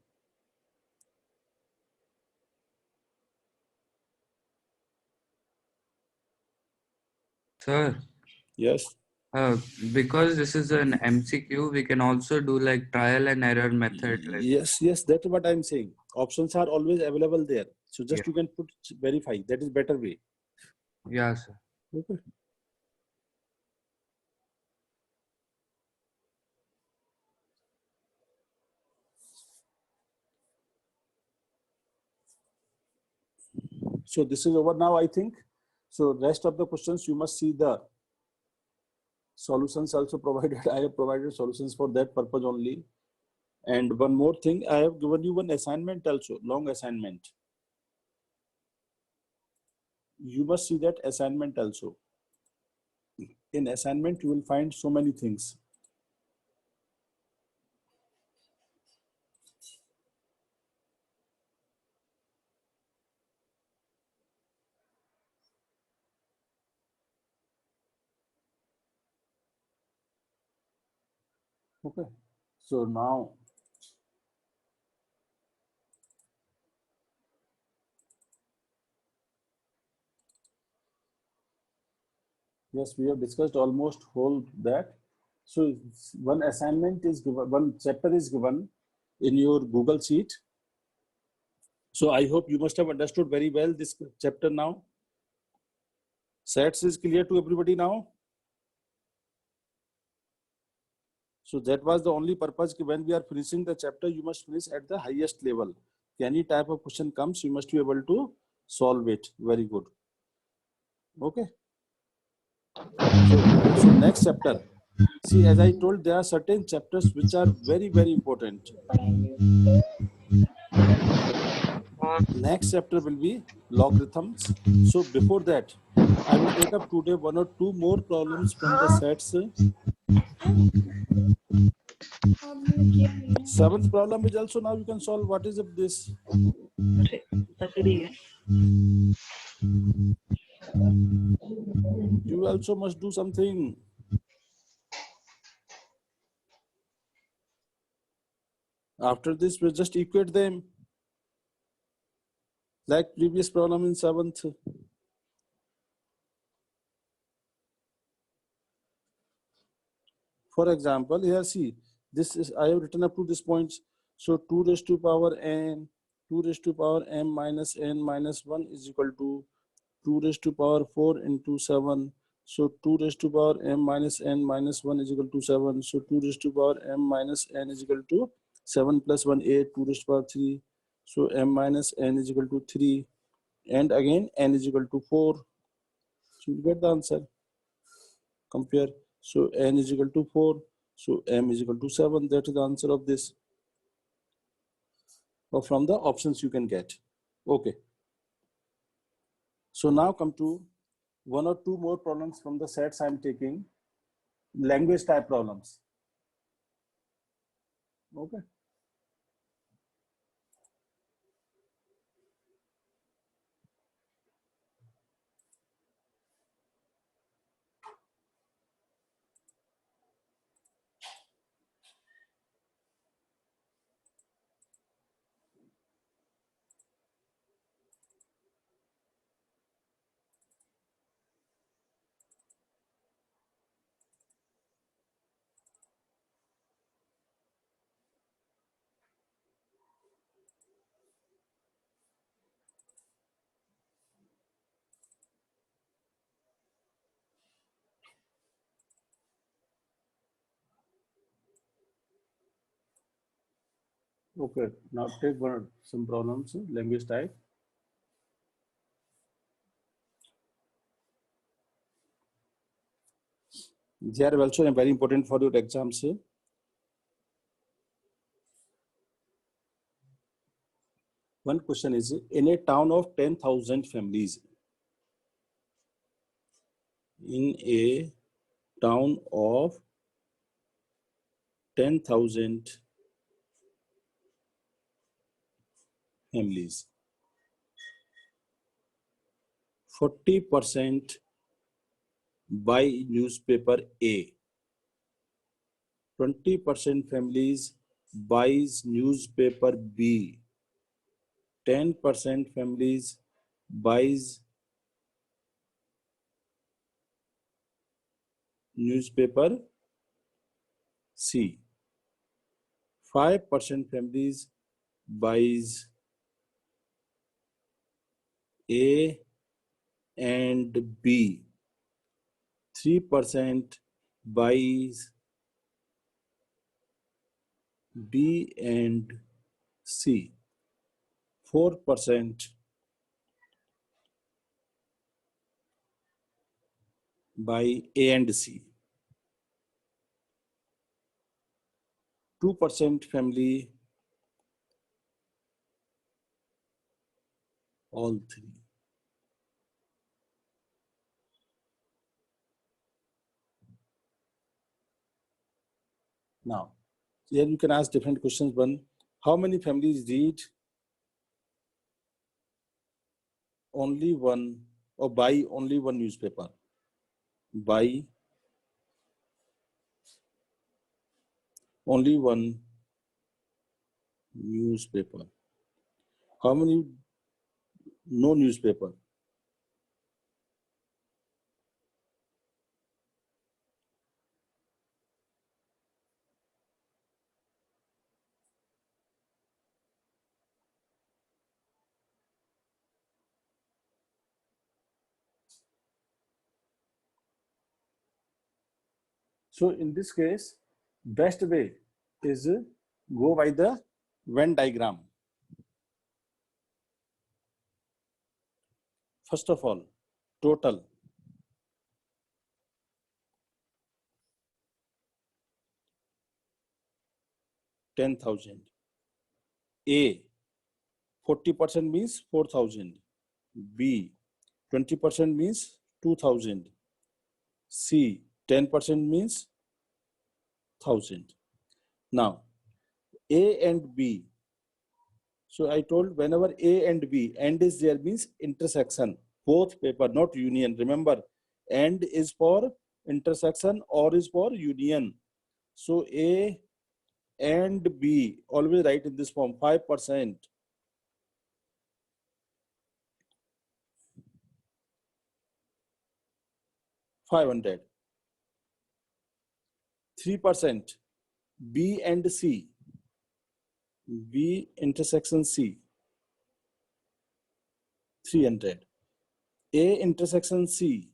Sir, Yes. because this is an MCQ, we can also do like trial and error method. Like, Yes, that's what I'm saying. Options are always available there. So just Yeah. you can put verify. That is better way. yeah, sir. Okay. So this is over now, I think. So rest of the questions you must see the solutions also provided. I have provided solutions for that purpose only. And one more thing, I have given you one assignment also, long assignment. You must see that assignment also. In assignment, you will find so many things. Okay. So now, yes, we have discussed almost whole that. So one assignment is given, one chapter is given in your Google Sheet. So I hope you must have understood very well this chapter now. Sets is clear to everybody now. So that was the only purpose when we are finishing the chapter, you must finish at the highest level. Any type of question comes, you must be able to solve it. Very good. Okay. So next chapter. See, as I told, there are certain chapters which are very, very important. Next chapter will be logarithms. So before that, I will take up today one or two more problems from the sets. Seventh problem is also now you can solve. What is this? You also must do something. After this, we just equate them. Like previous problem in seventh. For example, here see, this is, I have written up to this point. So 2 raised to power n, 2 raised to power m minus n minus 1 is equal to 2 raised to power 4 into 7. So 2 raised to power m minus n minus 1 is equal to 7. So 2 raised to power m minus n is equal to 7 plus 1, 8, 2 raised to power 3. So m minus n is equal to 3. And again, n is equal to 4. So you get the answer. Compare. So n is equal to 4. So m is equal to 7. That is the answer of this. Or from the options you can get. Okay. So now come to one or two more problems from the sets I'm taking. Language type problems. Okay. Okay. Now take some problems, language type. They are also very important for your exams. One question is, in a town of 10,000 families, in a town of 10,000 families. 40% buy newspaper A. 20% families buys newspaper B. 10% families buys newspaper C. 5% families buys A and B. 3% buys B and C. 4% buy A and C. 2% family all three. Now, here you can ask different questions. One, how many families read only one or buy only one newspaper? Buy only one newspaper. How many no newspaper? So in this case, best way is go by the Venn diagram. First of all, total. $10,000. A, 40% means 4,000. B, 20% means 2,000. C, 10% means 1,000. Now, A and B. So I told whenever A and B, and is there means intersection, both paper, not union. Remember, and is for intersection or is for union. So A and B, always write in this form, 5%. 500. 3%. B and C. B intersection C. 300. A intersection C.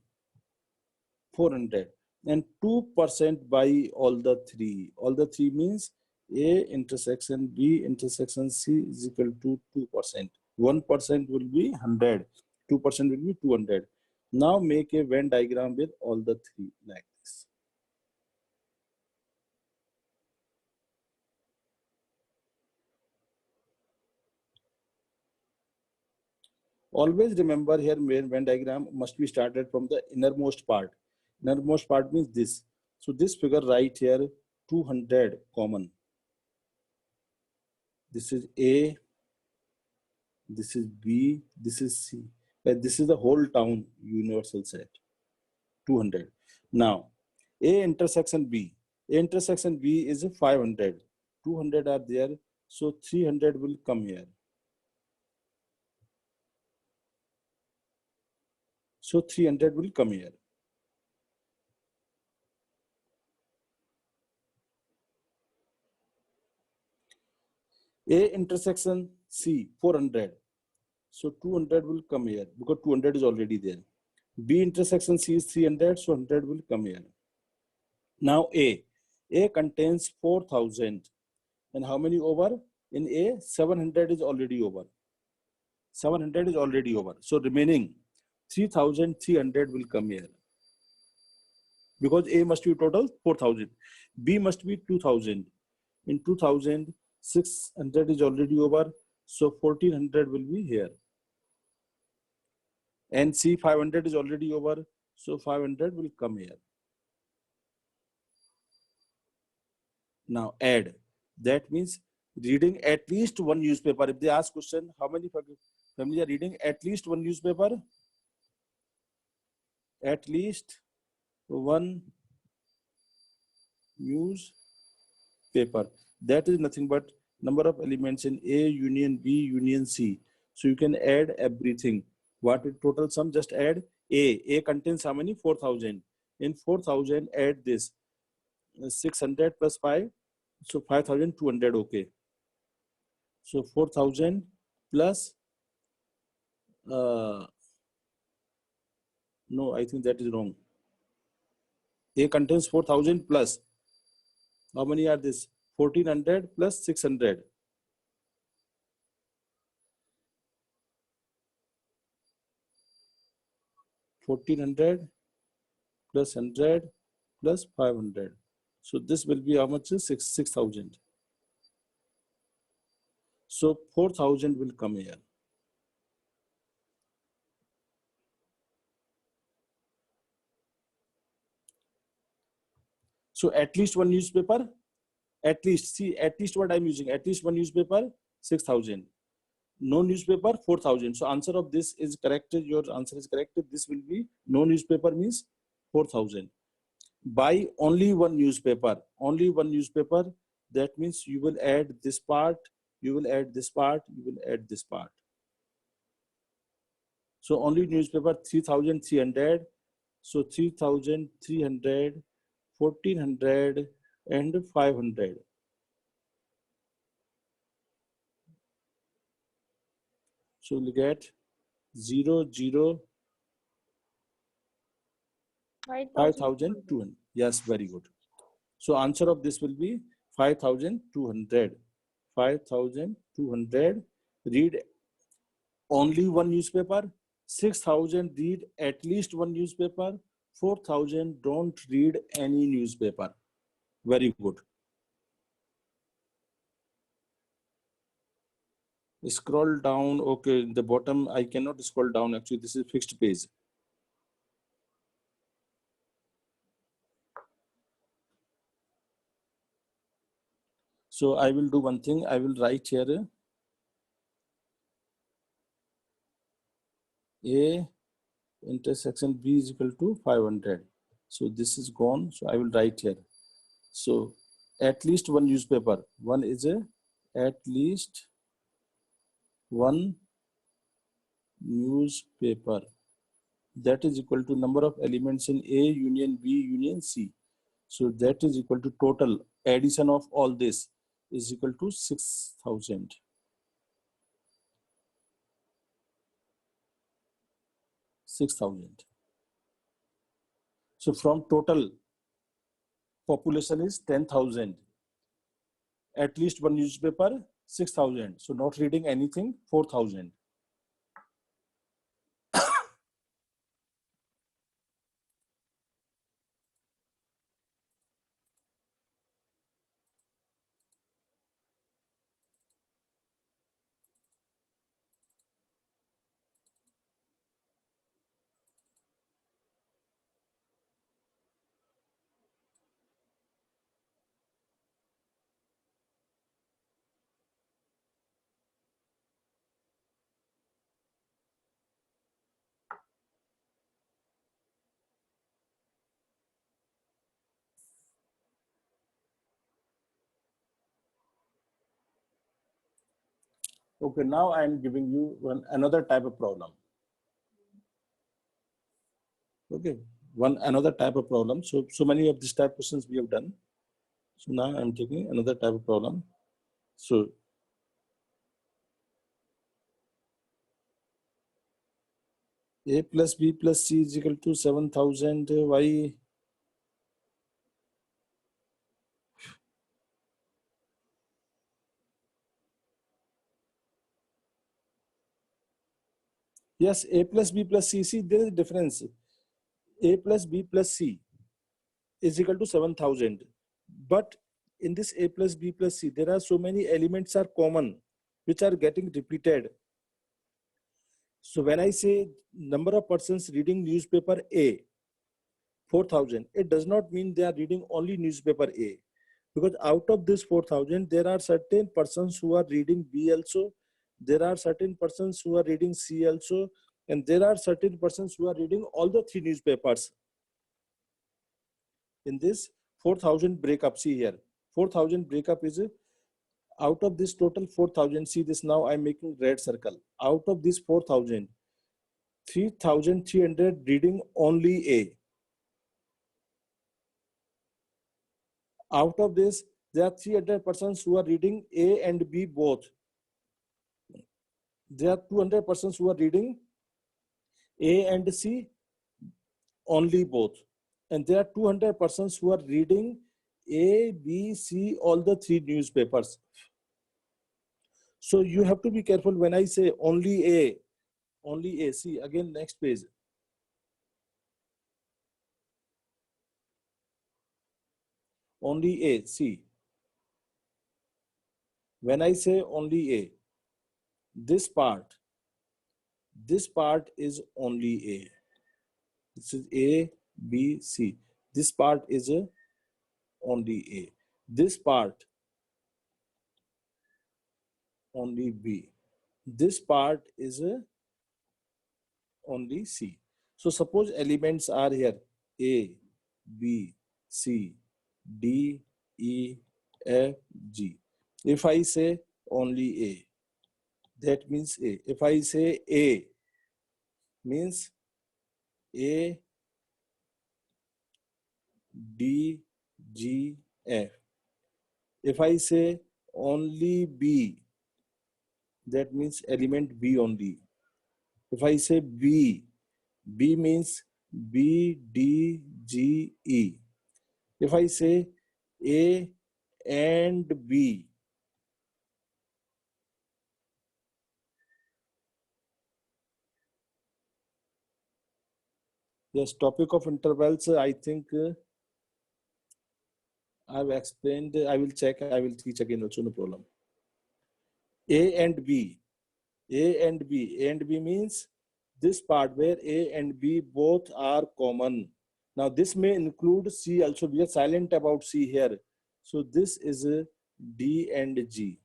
400. And 2% by all the three. All the three means A intersection B intersection C is equal to 2%. 1% will be 100. 2% will be 200. Now make a Venn diagram with all the three like this. Always remember here Venn diagram must be started from the innermost part. Innermost part means this. So this figure right here, 200 common. This is A, this is B, this is C. But this is the whole town universal set, 200. Now, A intersection B. A intersection B is 500. 200 are there, so 300 will come here. So 300 will come here. A intersection C, 400. So 200 will come here because 200 is already there. B intersection C is 300, so 100 will come here. Now A contains 4,000. And how many over? In A, 700 is already over. 700 is already over. So remaining 3,300 will come here. Because A must be total 4,000. B must be 2,000. In 2,000, 600 is already over. So 1,400 will be here. And C 500 is already over. So 500 will come here. Now add. That means reading at least one newspaper. If they ask question, how many family are reading at least one newspaper? At least one newspaper. That is nothing but number of elements in A union B union C. So you can add everything. What is total sum? Just add A. A contains how many? 4,000. In 4,000, add this 600 plus 5. So 5,200. Okay. So 4,000 plus. No, I think that is wrong. A contains 4,000 plus. How many are this? 1,400 plus 600. 1,400 plus 100 plus 500. So this will be how much? 6,000. So 4,000 will come here. So at least one newspaper. At least, see, at least what I'm using. At least one newspaper, 6,000. No newspaper, 4,000. So answer of this is correct. Your answer is correct. This will be no newspaper means 4,000. Buy only one newspaper. Only one newspaper. That means you will add this part. You will add this part. You will add this part. So only newspaper 3,300. So 3,300, 1,400, and 500. So we'll get 0, 0, 5,200. Yes, very good. So answer of this will be 5,200. 5,200. Read only one newspaper. 6,000 read at least one newspaper. 4,000 don't read any newspaper. Very good. Scroll down. Okay, in the bottom, I cannot scroll down. Actually, this is fixed page. So I will do one thing. I will write here A intersection B is equal to 500. So this is gone. So I will write here. So at least one newspaper. One is a at least one newspaper. That is equal to number of elements in A union B union C. So that is equal to total addition of all this is equal to 6,000. 6,000. So from total population is 10,000. At least one newspaper, 6,000. So not reading anything, 4,000. Okay, now I am giving you another type of problem. Okay, another type of problem. So many of these type of questions we have done. So now I'm taking another type of problem. So A plus B plus C is equal to 7,000. Why? Yes, A plus B plus C. See, there is a difference. A plus B plus C is equal to 7,000. But in this A plus B plus C, there are so many elements are common, which are getting repeated. So when I say number of persons reading newspaper A, 4,000, it does not mean they are reading only newspaper A. Because out of this 4,000, there are certain persons who are reading B also, there are certain persons who are reading C also, and there are certain persons who are reading all the 3 newspapers. In this 4,000 breakup, see here, 4,000 breakup is out of this total 4,000, see this, now I'm making red circle. Out of this 4,000, 3,300 reading only A. Out of this, there are 300 persons who are reading A and B both. There are 200 persons who are reading A and C only both. And there are 200 persons who are reading A, B, C, all the 3 newspapers. So you have to be careful when I say only A. Only A. See again, next page. Only A. See. When I say only A, this part is only A. This is A, B, C. This part is only A. This part only B. This part is only C. So suppose elements are here A, B, C, D, E, F, G. If I say only A, that means A. If I say A, means A, D, G, F. If I say only B, that means element B only. If I say B, B means B, D, G, E. If I say A and B, yes, topic of intervals, I think I've explained, I will check, I will teach again also, no problem. A and B, A and B, A and B means this part where A and B both are common. Now this may include C also, we are silent about C here. So this is D and G.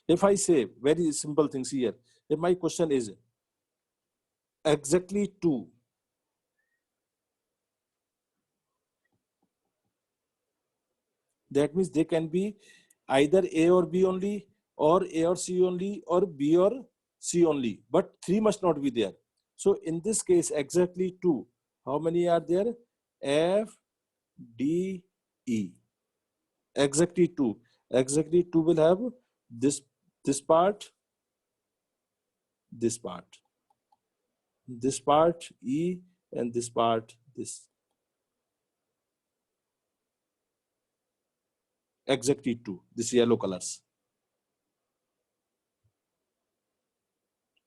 If I say very simple things here, if my question is exactly 2, that means they can be either A or B only, or A or C only, or B or C only, but 3 must not be there. So in this case, exactly 2, how many are there? F, D, E. Exactly 2. Exactly 2 will have this part, this part, this part E, and this part this. Exactly 2. This yellow colors.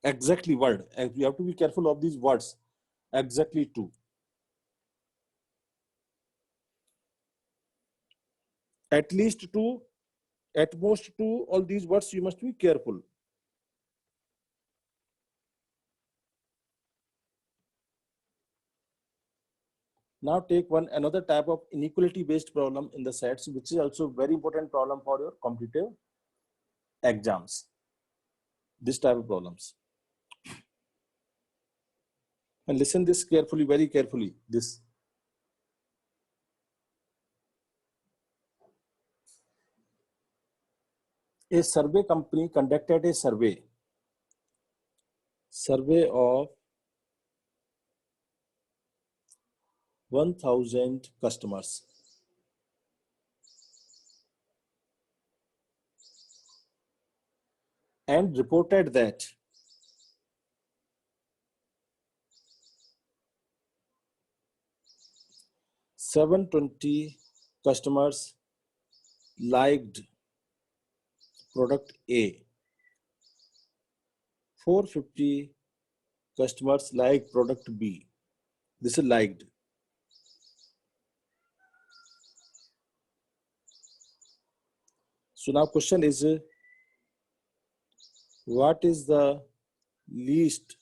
Exactly word. You have to be careful of these words. Exactly 2. At least 2, at most 2, all these words you must be careful. Now take another type of inequality based problem in the sets, which is also very important problem for your competitive exams. This type of problems. And listen this carefully, very carefully. This. A survey company conducted a survey of 1,000 customers. And reported that 720 customers liked product A. 450 customers like product B. This is liked. So now question is, what is the least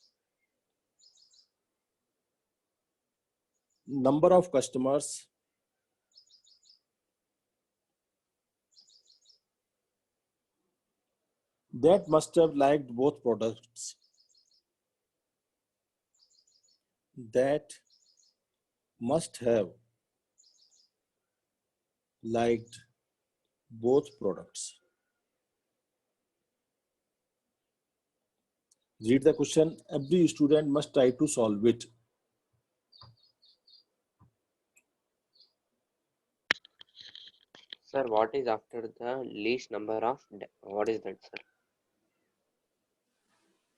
number of customers that must have liked both products. That must have liked both products. Read the question. Every student must try to solve it. Sir, what is after the least number of, what is that, sir?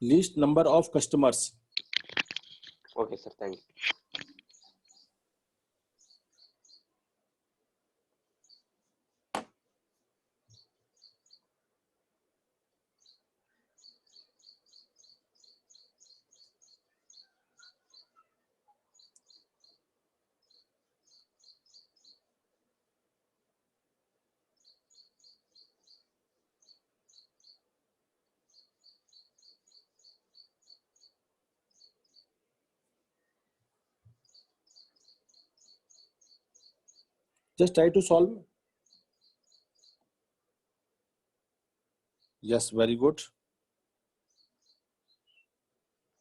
Least number of customers. Okay, sir, thank you. Just try to solve. Yes, very good.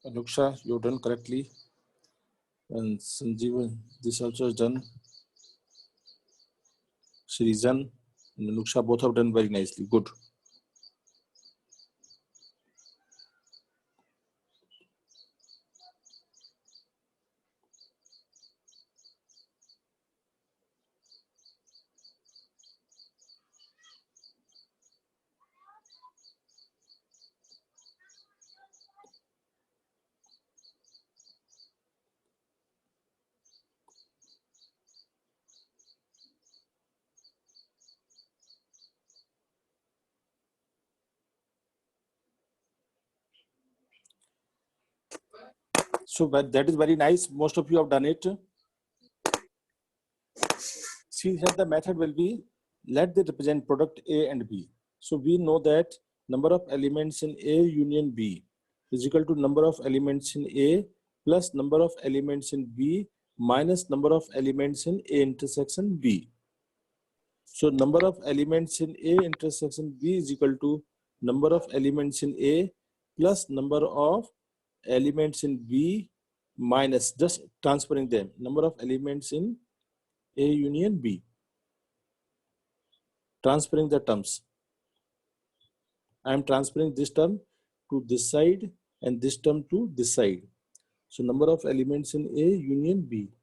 Anuksha, you've done correctly. And Sanjeevan, this also is done. Shrizan and Anuksha both have done very nicely. Good. So that is very nice. Most of you have done it. See here the method will be, let they represent product A and B. So we know that number of elements in A union B is equal to number of elements in A plus number of elements in B minus number of elements in A intersection B. So number of elements in A intersection B is equal to number of elements in A plus number of elements in B minus, just transferring them, number of elements in A union B. Transferring the terms. I am transferring this term to this side and this term to this side. So number of elements in A union B.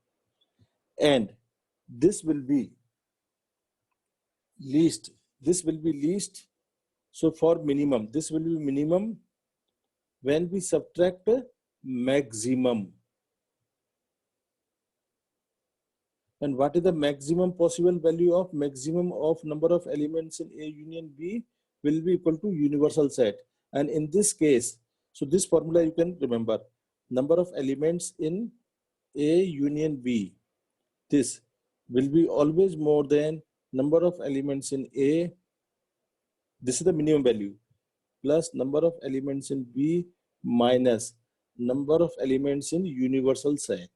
And this will be least. This will be least. So for minimum, this will be minimum when we subtract maximum. And what is the maximum possible value of maximum of number of elements in A union B will be equal to universal set. And in this case, so this formula you can remember, number of elements in A union B, this will be always more than number of elements in A, this is the minimum value, plus number of elements in B minus number of elements in universal set.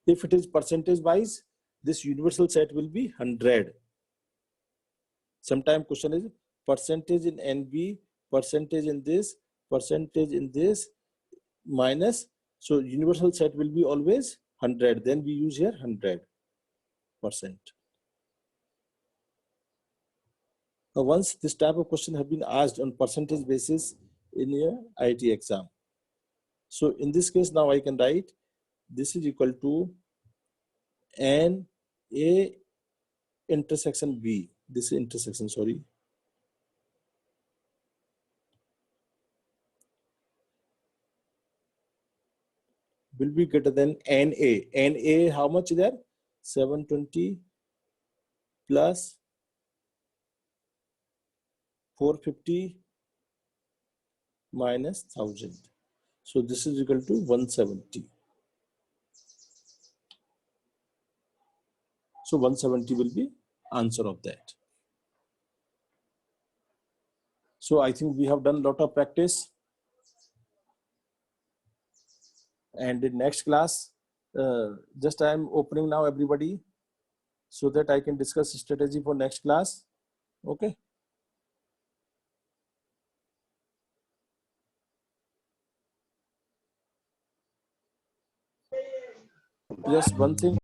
If it is percentage wise, this universal set will be 100. Sometimes question is percentage in NB, percentage in this minus. So universal set will be always 100. Then we use here 100%. Once this type of question have been asked on percentage basis in your IT exam. So in this case, now I can write this is equal to N A intersection B. This is intersection, sorry. Will be greater than NA. NA, how much there? 720 plus 450 minus 1000. So this is equal to 170. So 170 will be answer of that. So I think we have done a lot of practice. And in next class, just I am opening now everybody so that I can discuss strategy for next class. Okay. Just one thing.